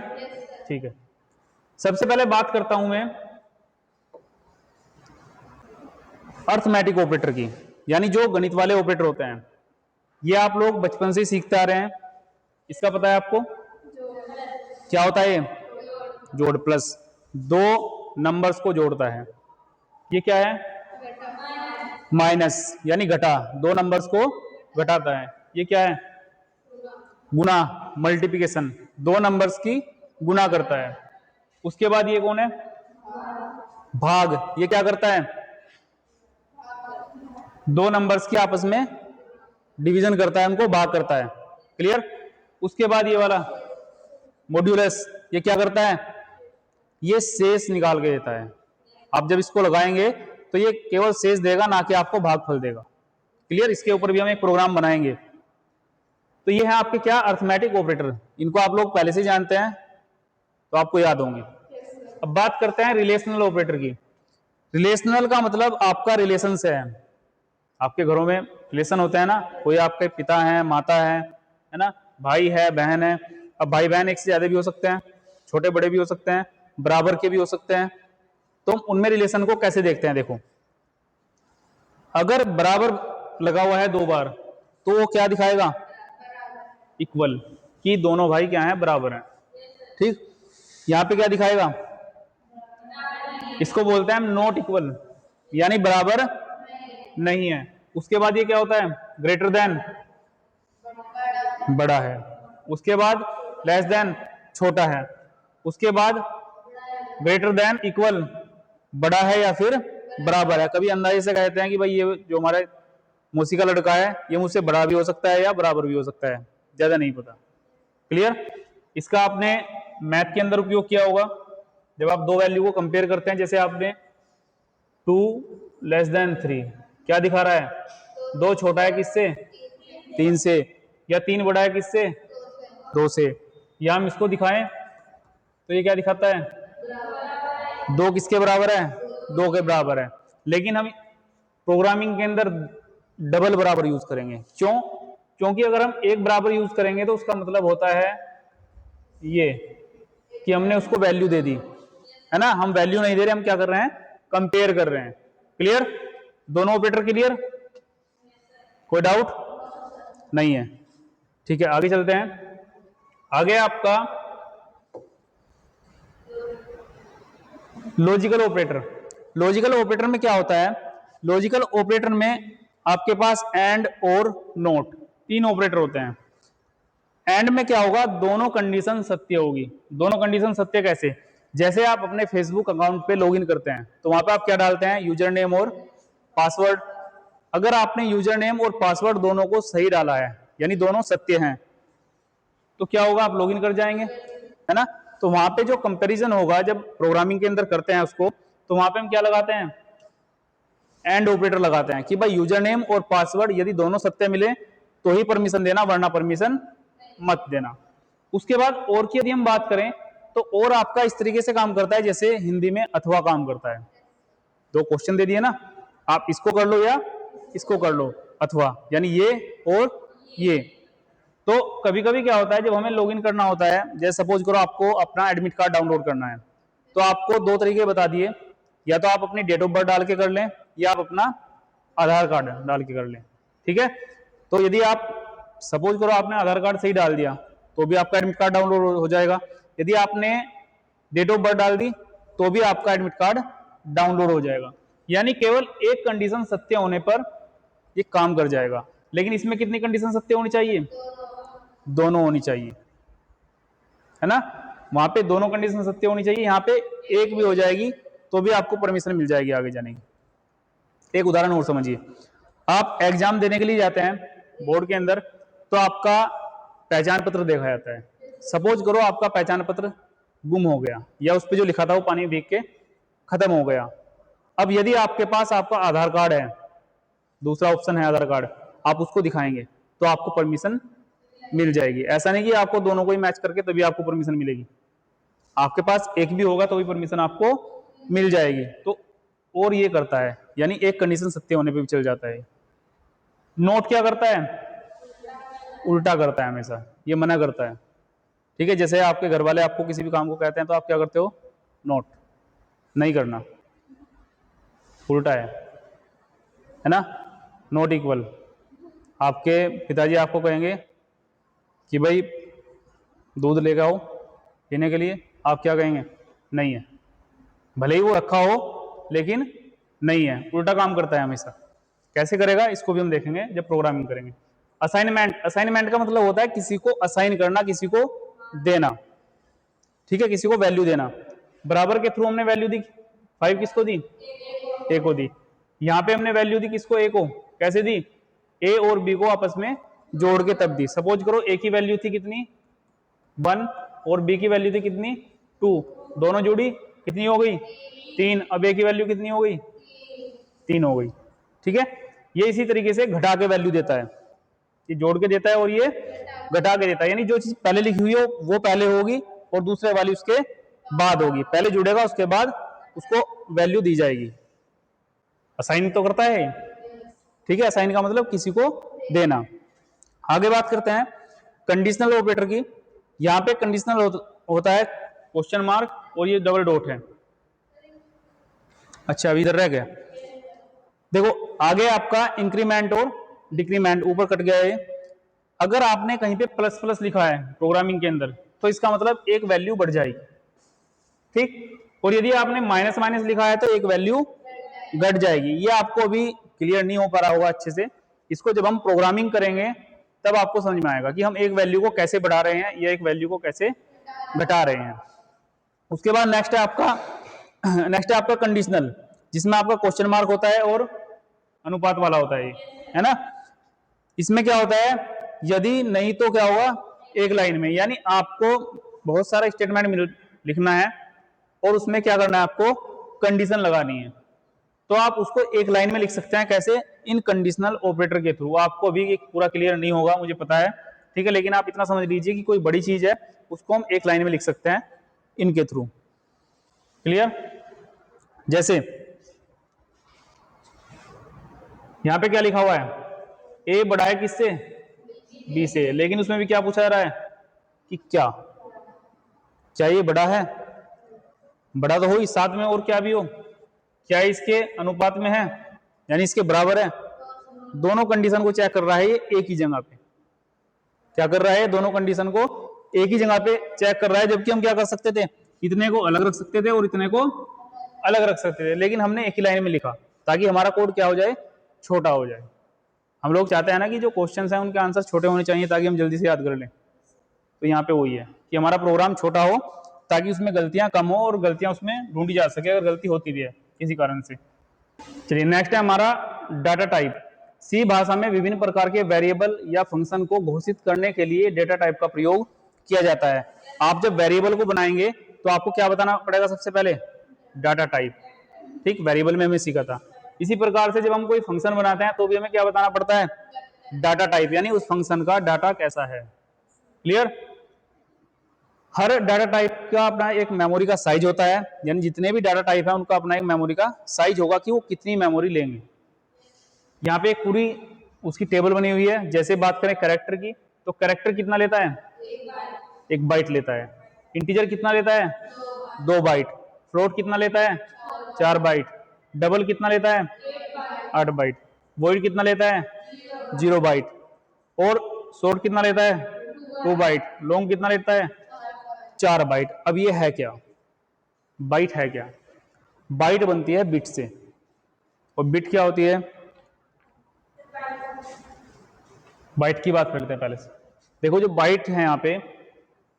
ठीक है, सबसे पहले बात करता हूं मैं अर्थमेटिक ऑपरेटर की, यानी जो गणित वाले ऑपरेटर होते हैं। ये आप लोग बचपन से सीखते आ रहे हैं, इसका पता है आपको? क्या होता है ये? जोड़, प्लस, दो नंबर्स को जोड़ता है। ये क्या है? माइनस, यानी घटा, दो नंबर्स को घटाता है। ये क्या है? गुना, मल्टीप्लिकेशन, दो नंबर्स की गुना करता है। उसके बाद ये कौन है? भाग, ये क्या करता है? दो नंबर्स की आपस में डिवीजन करता है, उनको भाग करता है। क्लियर? उसके बाद ये वाला मॉड्यूलस, ये क्या करता है? ये शेष निकाल के देता है। आप जब इसको लगाएंगे तो ये केवल शेष देगा, ना कि आपको भागफल देगा। क्लियर? इसके ऊपर भी हम एक प्रोग्राम बनाएंगे। तो ये है आपके क्या? Arithmetic operator. इनको आप लोग पहले से जानते हैं तो आपको याद होंगे। अब बात करते हैं रिलेशनल ऑपरेटर की। रिलेशनल का मतलब आपका रिलेशन से है। आपके घरों में रिलेशन होते हैं ना, कोई आपके पिता है, माता है ना, भाई है, बहन है। अब भाई बहन एक से ज्यादा भी हो सकते हैं, छोटे बड़े भी हो सकते हैं, बराबर के भी हो सकते हैं। तो उनमें रिलेशन को कैसे देखते हैं? देखो, अगर बराबर लगा हुआ है दो बार तो वो क्या दिखाएगा? इक्वल, कि दोनों भाई क्या हैं? बराबर हैं। ठीक? यहां पे क्या दिखाएगा? इसको बोलते हैं हम नॉट इक्वल, यानी बराबर नहीं है। उसके बाद ये क्या होता है? ग्रेटर देन, बड़ा है। उसके बाद लेस देन, छोटा है। उसके बाद ग्रेटर देन इक्वल, बड़ा है या फिर बराबर है। कभी अंदाजे से कहते हैं कि भाई ये जो हमारे मौसी का लड़का है ये मुझसे बड़ा भी हो सकता है या बराबर भी हो सकता है, ज्यादा नहीं पता। क्लियर? इसका आपने मैथ के अंदर उपयोग किया होगा, जब आप दो वैल्यू को कंपेयर करते हैं। जैसे आपने 2 लेस देन 3, क्या दिखा रहा है? 2 छोटा है किससे? 3 से। या 3 बड़ा है किससे? 2 से। या हम इसको दिखाएं तो ये क्या दिखाता है? 2 किसके बराबर है? 2 के बराबर है। लेकिन हम प्रोग्रामिंग के अंदर डबल बराबर यूज करेंगे। क्यों? क्योंकि अगर हम एक बराबर यूज करेंगे तो उसका मतलब होता है ये कि हमने उसको वैल्यू दे दी, है ना। हम वैल्यू नहीं दे रहे, हम क्या कर रहे हैं? कंपेयर कर रहे हैं। क्लियर? दोनों ऑपरेटर क्लियर? कोई डाउट नहीं है? ठीक है, आगे चलते हैं। आगे आपका लॉजिकल ऑपरेटर। लॉजिकल ऑपरेटर में क्या होता है? लॉजिकल ऑपरेटर में आपके पास एंड और नोट, तीन ऑपरेटर होते हैं। एंड में क्या होगा? दोनों कंडीशन सत्य होगी। दोनों कंडीशन सत्य कैसे? जैसे आप अपने फेसबुक अकाउंट पे लॉगिन करते हैं तो वहां पे आप क्या डालते हैं? यूजर नेम और पासवर्ड। अगर आपने यूजर नेम और पासवर्ड दोनों को सही डाला है, यानी दोनों सत्य हैं, तो क्या होगा? आप लॉगिन कर जाएंगे, है ना। तो वहां पे जो कंपैरिजन होगा, जब प्रोग्रामिंग के अंदर करते हैं उसको, तो वहां पे हम क्या लगाते हैं? एंड ऑपरेटर लगाते हैं कि भाई यूजर नेम और पासवर्ड यदि दोनों सत्य मिले तो ही परमिशन देना, वरना परमिशन मत देना। उसके बाद और की यदि हम बात करें तो और आपका इस तरीके से काम करता है जैसे हिंदी में अथवा काम करता है। दो क्वेश्चन दे दिए ना, आप इसको कर लो या इसको कर लो, अथवा, यानी ये और ये। तो कभी कभी क्या होता है, जब हमें लॉगिन करना होता है, जैसे सपोज करो आपको अपना एडमिट कार्ड डाउनलोड करना है, तो आपको दो तरीके बता दिए, या तो आप अपनी डेट ऑफ बर्थ डाल के कर लें या आप अपना आधार कार्ड डाल के कर लें। ठीक है? तो यदि आप सपोज करो आपने आधार कार्ड सही डाल दिया तो भी आपका एडमिट कार्ड डाउनलोड हो जाएगा। यदि आपने डेट ऑफ बर्थ डाल दी तो भी आपका एडमिट कार्ड डाउनलोड हो जाएगा। यानी केवल एक कंडीशन सत्य होने पर ये काम कर जाएगा। लेकिन इसमें कितनी कंडीशन सत्य होनी चाहिए? दोनों होनी चाहिए, है ना। वहां पे दोनों कंडीशन सत्य होनी चाहिए, यहाँ पे एक भी हो जाएगी तो भी आपको परमिशन मिल जाएगी आगे जाने की। एक उदाहरण और समझिए। आप एग्जाम देने के लिए जाते हैं बोर्ड के अंदर, तो आपका पहचान पत्र देखा जाता है। सपोज करो आपका पहचान पत्र गुम हो गया, या उस पर जो लिखा था वो पानी में भीग के खत्म हो गया। अब यदि आपके पास आपका आधार कार्ड है, दूसरा ऑप्शन है आधार कार्ड, आप उसको दिखाएंगे तो आपको परमिशन मिल जाएगी। ऐसा नहीं कि आपको दोनों को ही मैच करके तभी आपको परमिशन मिलेगी, आपके पास एक भी होगा तो भी परमिशन आपको मिल जाएगी। तो और ये करता है, यानी एक कंडीशन सत्य होने पे भी चल जाता है। नोट क्या करता है? उल्टा करता है हमेशा, ये मना करता है। ठीक है? जैसे आपके घर वाले आपको किसी भी काम को कहते हैं तो आप क्या करते हो? नोट नहीं करना, उल्टा है ना। Not equal. आपके पिताजी आपको कहेंगे कि भाई दूध लेके आओ पीने के लिए, आप क्या कहेंगे? नहीं है। भले ही वो रखा हो लेकिन नहीं है, उल्टा काम करता है हमेशा। कैसे करेगा इसको भी हम देखेंगे जब प्रोग्रामिंग करेंगे। असाइनमेंट, असाइनमेंट का मतलब होता है किसी को असाइन करना, किसी को देना, ठीक है, किसी को वैल्यू देना। बराबर के थ्रू हमने वैल्यू दी, 5 किसको दी? ए को दी। यहां पे हमने वैल्यू दी किसको? ए को। कैसे दी? ए और बी को आपस में जोड़ के तब दी। सपोज करो ए की वैल्यू थी कितनी? 1 और बी की वैल्यू थी कितनी? 2, दोनों जोड़ी कितनी हो गई? 3। अब ए की वैल्यू कितनी हो गई? 3 हो गई, ठीक है। ये इसी तरीके से घटा के वैल्यू देता है, ये जोड़ के देता है और ये घटा के देता है, यानी जो चीज पहले लिखी हुई हो वो पहले होगी और दूसरे वाली उसके बाद होगी। पहले जुड़ेगा उसके बाद उसको वैल्यू दी जाएगी। असाइन तो करता है, ठीक है। असाइन का मतलब किसी को देना। आगे बात करते हैं कंडीशनल ऑपरेटर की। यहां पे कंडीशनल होता है क्वेश्चन मार्क और ये डबल डॉट है। अच्छा अभी इधर रह गया, देखो आगे आपका इंक्रीमेंट और डिक्रीमेंट, ऊपर कट गया है। अगर आपने कहीं पे प्लस प्लस लिखा है प्रोग्रामिंग के अंदर तो इसका मतलब एक वैल्यू बढ़ जाएगी, ठीक। और यदि आपने माइनस माइनस लिखा है तो एक वैल्यू घट जाएगी। ये आपको अभी क्लियर नहीं हो पा रहा होगा अच्छे से, इसको जब हम प्रोग्रामिंग करेंगे तब आपको समझ में आएगा कि हम एक वैल्यू को कैसे बढ़ा रहे हैं या एक वैल्यू को कैसे घटा रहे हैं। उसके बाद नेक्स्ट है आपका कंडीशनल, जिसमें आपका क्वेश्चन मार्क होता है और अनुपात वाला होता है ना। इसमें क्या होता है, यदि नहीं तो क्या होगा, एक लाइन में, यानी आपको बहुत सारा स्टेटमेंट लिखना है और उसमें क्या करना है, आपको कंडीशन लगानी है। तो आप उसको एक लाइन में लिख सकते हैं। कैसे? इन कंडीशनल ऑपरेटर के थ्रू। आपको अभी पूरा क्लियर नहीं होगा मुझे पता है, ठीक है, लेकिन आप इतना समझ लीजिए कि कोई बड़ी चीज है उसको हम एक लाइन में लिख सकते हैं इनके थ्रू। क्लियर? जैसे यहां पे क्या लिखा हुआ है, ए बड़ा है किससे? बी से, लेकिन उसमें भी क्या पूछा जा रहा है कि क्या ये बड़ा है? बड़ा तो हो ही, साथ में और क्या भी हो, क्या इसके अनुपात में है, यानी इसके बराबर है। दोनों कंडीशन को चेक कर रहा है ये एक ही जगह पे। क्या कर रहा है? दोनों कंडीशन को एक ही जगह पे चेक कर रहा है। जबकि हम क्या कर सकते थे, इतने को अलग रख सकते थे और इतने को अलग रख सकते थे, लेकिन हमने एक ही लाइन में लिखा ताकि हमारा कोड क्या हो जाए, छोटा हो जाए। हम लोग चाहते हैं ना कि जो क्वेश्चन हैं उनके आंसर छोटे होने चाहिए ताकि हम जल्दी से याद कर लें। तो यहाँ पे वही है कि हमारा प्रोग्राम छोटा हो ताकि उसमें गलतियां कम हो और गलतियां उसमें ढूंढी जा सके अगर गलती होती भी है किसी कारण से। चलिए नेक्स्ट है हमारा डाटा टाइप। सी भाषा में विभिन्न प्रकार के वेरिएबल या फंक्शन को घोषित करने के लिए डेटा टाइप का प्रयोग किया जाता है। आप जब वेरिएबल को बनाएंगे तो आपको क्या बताना पड़ेगा? सबसे पहले डाटा टाइप, ठीक। वेरिएबल में हमें सीखा था। इसी प्रकार से जब हम कोई फंक्शन बनाते हैं तो भी हमें क्या बताना पड़ता है? डाटा टाइप, यानी उस फंक्शन का डाटा कैसा है। क्लियर? हर डाटा टाइप का अपना एक मेमोरी का साइज होता है, यानी जितने भी डाटा टाइप है उनका अपना एक मेमोरी का साइज होगा कि वो कितनी मेमोरी लेंगे। यहाँ पे एक पूरी उसकी टेबल बनी हुई है। जैसे बात करें कैरेक्टर की, तो कैरेक्टर कितना लेता है? 1 बाइट लेता है। इंटीजर कितना लेता है? 2 बाइट। फ्लोट कितना लेता है? 4 बाइट। डबल कितना लेता है? 8 बाइट। वॉइड कितना लेता है? 0 बाइट। और शॉर्ट कितना लेता है? 2 बाइट। लॉन्ग कितना लेता है? 4 बाइट। अब ये है क्या? बाइट है क्या? बाइट बनती है बिट से। और बिट क्या होती है? बाइट की बात कर लेते हैं पहले से। देखो जो बाइट है यहाँ पे,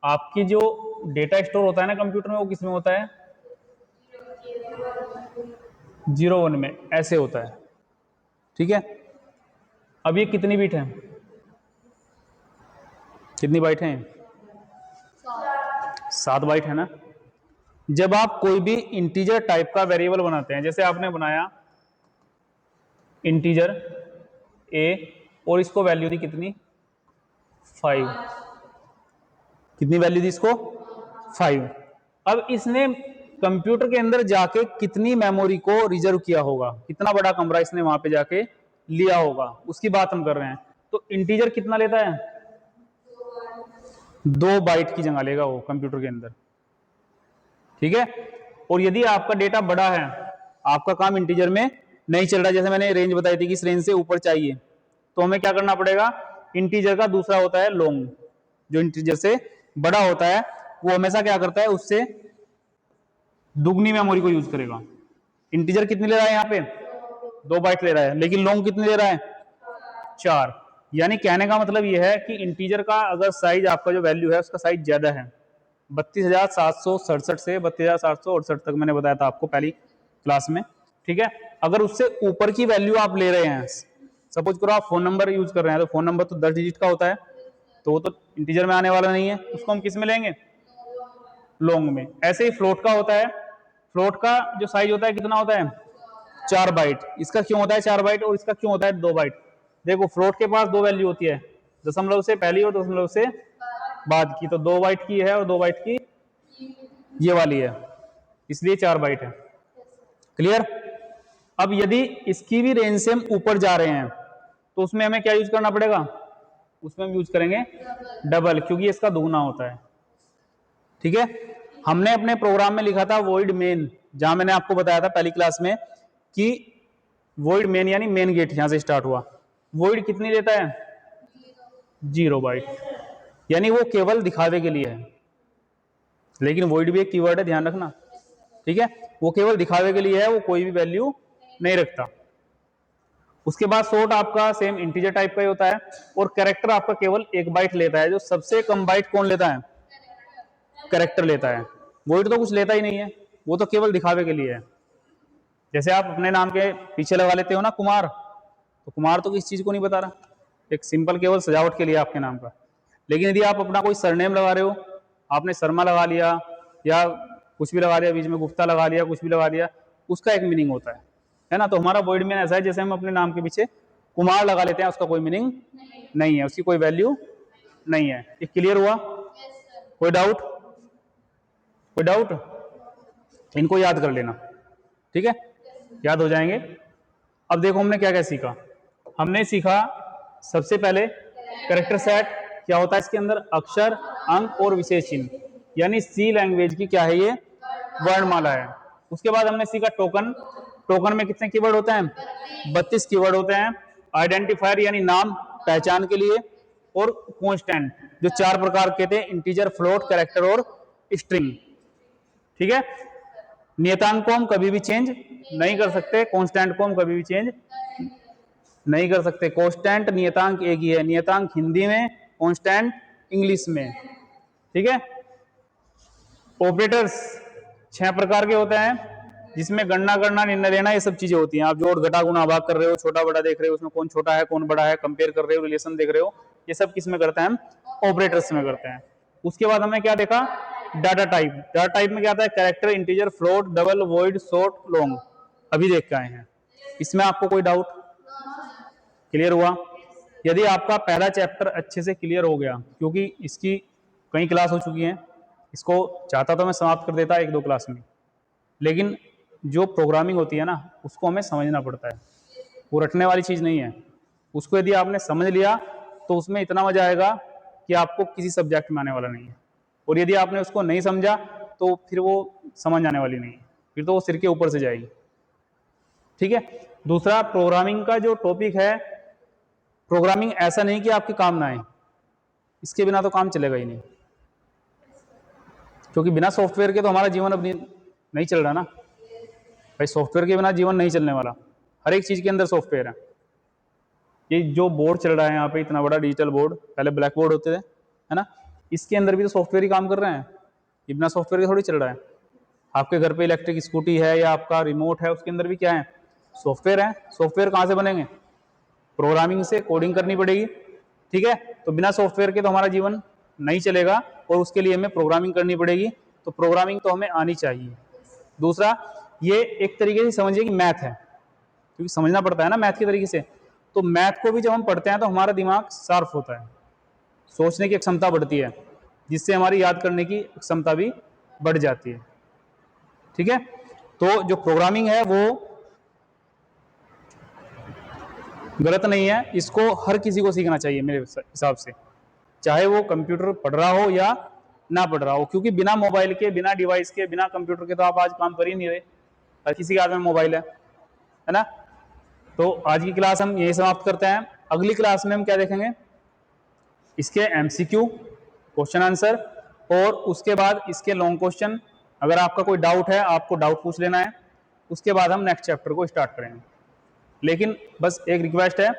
आपकी जो डेटा स्टोर होता है ना कंप्यूटर में, वो किस में होता है? 0 1 में, ऐसे होता है, ठीक है। अब ये कितनी बिट है? कितनी बाइट है? 7 बाइट है ना। जब आप कोई भी इंटीजर टाइप का वेरिएबल बनाते हैं, जैसे आपने बनाया इंटीजर ए और इसको वैल्यू दी कितनी? 5। कितनी वैल्यू दी इसको? 5। अब इसने कंप्यूटर के अंदर जाके कितनी मेमोरी को रिजर्व किया होगा, कितना बड़ा कमरा इसने वहां पे जाके लिया होगा, उसकी बात हम कर रहे हैं। तो इंटीजर कितना लेता है? 2 बाइट की जगह लेगा वो कंप्यूटर के अंदर, ठीक है। और यदि आपका डेटा बड़ा है, आपका काम इंटीजर में नहीं चल रहा, जैसे मैंने रेंज बताई थी कि इस रेंज से ऊपर चाहिए, तो हमें क्या करना पड़ेगा? इंटीजर का दूसरा होता है लॉन्ग, जो इंटीजर से बड़ा होता है वो हमेशा क्या करता है, उससे दुगनी मेमोरी को यूज करेगा। इंटीजर कितनी ले रहा है यहाँ पे, 2 बाइट ले रहा है, लेकिन लॉन्ग कितनी ले रहा है, 4। यानी कहने का मतलब यह है कि इंटीजर का अगर साइज, आपका जो वैल्यू है उसका साइज ज्यादा है, 32,767 से 32,768 तक मैंने बताया था आपको पहली क्लास में, ठीक है। अगर उससे ऊपर की वैल्यू आप ले रहे हैं, सपोज करो आप फोन नंबर यूज कर रहे हैं, तो फोन नंबर तो 10 डिजिट का होता है, तो वो तो इंटीजर में आने वाला नहीं है, उसको हम किस में लेंगे, लॉन्ग में। ऐसे ही फ्लोट का होता है, फ्लोट का जो साइज होता है कितना होता है, 4 बाइट। इसका क्यों होता है 4 बाइट और इसका क्यों होता है 2 बाइट? देखो फ्लोट के पास 2 वैल्यू होती है, दशमलव से पहली और दशमलव से बाद की, तो 2 बाइट की है और 2 बाइट की ये वाली है, इसलिए 4 बाइट है। क्लियर? अब यदि इसकी भी रेंज से हम ऊपर जा रहे हैं तो उसमें हमें क्या यूज करना पड़ेगा, उसमें हम यूज करेंगे डबल, क्योंकि इसका दुगना होता है। ठीक है, हमने अपने प्रोग्राम में लिखा था वॉइड मेन, जहां मैंने आपको बताया था पहली क्लास में कि वॉइड मेन यानी मेन गेट यहां से स्टार्ट हुआ, वॉइड कितनी लेता है, 0 बाइट, यानी वो केवल दिखावे के लिए है। लेकिन वॉइड भी एक कीवर्ड है, ध्यान रखना, ठीक है, वो केवल दिखावे के लिए है, वो कोई भी वैल्यू नहीं रखता। उसके बाद सोर्ट आपका सेम इंटीजर टाइप का ही होता है, और कैरेक्टर आपका केवल 1 बाइट लेता है। जो सबसे कम बाइट कौन लेता है, कैरेक्टर लेता है। वॉइड तो कुछ लेता ही नहीं है, वो तो केवल दिखावे के लिए है। जैसे आप अपने नाम के पीछे लगा लेते हो ना कुमार, तो कुमार तो किस चीज को नहीं बता रहा, एक सिंपल केवल सजावट के लिए आपके नाम का। लेकिन यदि आप अपना कोई सरनेम लगा रहे हो, आपने शर्मा लगा लिया या कुछ भी लगा लिया, बीच में गुप्ता लगा लिया, कुछ भी लगा लिया, उसका एक मीनिंग होता है ना। तो हमारा वॉइड मेन ऐसा है, जैसे हम अपने नाम के पीछे कुमार लगा लेते हैं, उसका कोई मीनिंग नहीं है, उसकी कोई वैल्यू नहीं है। ये क्लियर हुआ? कोई डाउट? कोई डाउट? इनको याद कर लेना, ठीक है, याद हो जाएंगे। अब देखो हमने क्या क्या सीखा। हमने सीखा सबसे पहले कैरेक्टर सेट क्या होता है, इसके अंदर अक्षर, अंक और विशेष चिन्ह, यानी सी लैंग्वेज की क्या है, ये वर्णमाला है। उसके बाद हमने सीखा टोकन, टोकन में कितने कीवर्ड होते हैं, 32 कीवर्ड होते हैं। आइडेंटिफायर यानी नाम, पहचान के लिए, और कॉन्स्टेंट जो 4 प्रकार के थे, इंटीजर, फ्लोट, कैरेक्टर और स्ट्रिंग। ठीक है, नियतांक को हम कभी भी चेंज नहीं कर सकते, कांस्टेंट को हम कभी भी चेंज नहीं कर सकते। कांस्टेंट नियतांक एक ही है, नियतांक हिंदी में, कांस्टेंट इंग्लिश में। ठीक है, ऑपरेटर्स 6 प्रकार के होते हैं, जिसमें गणना करना, निर्णय लेना, ये सब चीजें होती हैं। आप जोड़ घटा गुणा भाग कर रहे हो, छोटा बड़ा देख रहे हो, उसमें कौन छोटा है कौन बड़ा है, कंपेयर कर रहे हो, रिलेशन देख रहे हो, ये सब किस में करते हैं, हम ऑपरेटर्स में करते हैं। उसके बाद हमने क्या देखा, डाटा टाइप। डाटा टाइप में क्या आता है, character, integer, float, double, void, short, long, अभी देख के आए हैं। इसमें आपको कोई डाउट? क्लियर हुआ? यदि आपका पहला चैप्टर अच्छे से क्लियर हो गया, क्योंकि इसकी कई क्लास हो चुकी हैं, इसको चाहता तो मैं समाप्त कर देता 1-2 क्लास में, लेकिन जो प्रोग्रामिंग होती है ना, उसको हमें समझना पड़ता है, वो रटने वाली चीज़ नहीं है। उसको यदि आपने समझ लिया तो उसमें इतना मजा आएगा कि आपको किसी सब्जेक्ट में आने वाला नहीं है, और यदि आपने उसको नहीं समझा तो फिर वो समझ आने वाली नहीं है, फिर तो वो सिर के ऊपर से जाएगी। ठीक है, दूसरा प्रोग्रामिंग का जो टॉपिक है, प्रोग्रामिंग ऐसा नहीं कि आपके काम ना आए, इसके बिना तो काम चलेगा ही नहीं, क्योंकि बिना सॉफ्टवेयर के तो हमारा जीवन अब नहीं चल रहा ना भाई। सॉफ्टवेयर के बिना जीवन नहीं चलने वाला, हर एक चीज के अंदर सॉफ्टवेयर है। ये जो बोर्ड चल रहा है यहाँ पे, इतना बड़ा डिजिटल बोर्ड, पहले ब्लैक बोर्ड होते थे, है ना, इसके अंदर भी तो सॉफ्टवेयर ही काम कर रहे हैं, ये बिना सॉफ्टवेयर के थोड़ी चल रहा है। आपके घर पे इलेक्ट्रिक स्कूटी है या आपका रिमोट है, उसके अंदर भी क्या है, सॉफ्टवेयर है। सॉफ्टवेयर कहाँ से बनेंगे, प्रोग्रामिंग से, कोडिंग करनी पड़ेगी। ठीक है, तो बिना सॉफ्टवेयर के तो हमारा जीवन नहीं चलेगा, और उसके लिए हमें प्रोग्रामिंग करनी पड़ेगी, तो प्रोग्रामिंग तो हमें आनी चाहिए। दूसरा, ये एक तरीके से समझिए कि मैथ है, क्योंकि समझना पड़ता है ना मैथ के तरीके से। तो मैथ को भी जब हम पढ़ते हैं तो हमारा दिमाग शार्प होता है, सोचने की क्षमता बढ़ती है, जिससे हमारी याद करने की क्षमता भी बढ़ जाती है। ठीक है, तो जो प्रोग्रामिंग है वो गलत नहीं है, इसको हर किसी को सीखना चाहिए मेरे हिसाब से, चाहे वो कंप्यूटर पढ़ रहा हो या ना पढ़ रहा हो, क्योंकि बिना मोबाइल के, बिना डिवाइस के, बिना कंप्यूटर के तो आप आज काम कर ही नहीं रहे, हर किसी के हाथ में मोबाइल है ना। तो आज की क्लास हम यही समाप्त करते हैं। अगली क्लास में हम क्या देखेंगे, इसके एमसीक्यू, क्वेश्चन आंसर, और उसके बाद इसके लॉन्ग क्वेश्चन, अगर आपका कोई डाउट है आपको डाउट पूछ लेना है, उसके बाद हम नेक्स्ट चैप्टर को स्टार्ट करेंगे। लेकिन बस एक रिक्वेस्ट है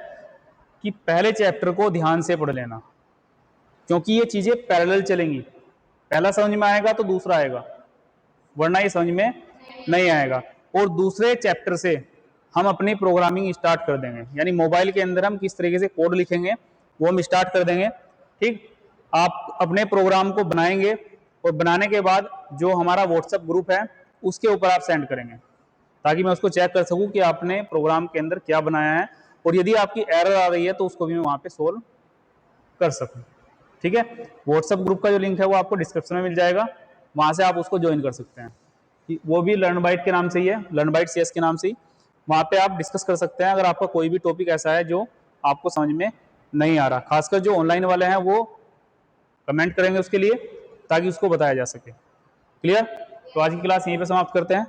कि पहले चैप्टर को ध्यान से पढ़ लेना, क्योंकि ये चीजें पैरेलल चलेंगी, पहला समझ में आएगा तो दूसरा आएगा, वरना ये समझ में नहीं आएगा। और दूसरे चैप्टर से हम अपनी प्रोग्रामिंग स्टार्ट कर देंगे, यानी मोबाइल के अंदर हम किस तरीके से कोड लिखेंगे वो हम स्टार्ट कर देंगे। ठीक, आप अपने प्रोग्राम को बनाएंगे और बनाने के बाद जो हमारा व्हाट्सएप ग्रुप है उसके ऊपर आप सेंड करेंगे, ताकि मैं उसको चेक कर सकूं कि आपने प्रोग्राम के अंदर क्या बनाया है, और यदि आपकी एरर आ रही है तो उसको भी मैं वहां पे सोल्व कर सकूं। ठीक है, व्हाट्सएप ग्रुप का जो लिंक है वो आपको डिस्क्रिप्शन में मिल जाएगा, वहां से आप उसको ज्वाइन कर सकते हैं। वो भी लर्न बाइट के नाम से ही है, लर्न बाइट सीएस के नाम से ही, वहां पे आप डिस्कस कर सकते हैं अगर आपका कोई भी टॉपिक ऐसा है जो आपको समझ में नहीं आ रहा। खासकर जो ऑनलाइन वाले हैं वो कमेंट करेंगे उसके लिए, ताकि उसको बताया जा सके। क्लियर? तो आज की क्लास यहीं पे समाप्त करते हैं।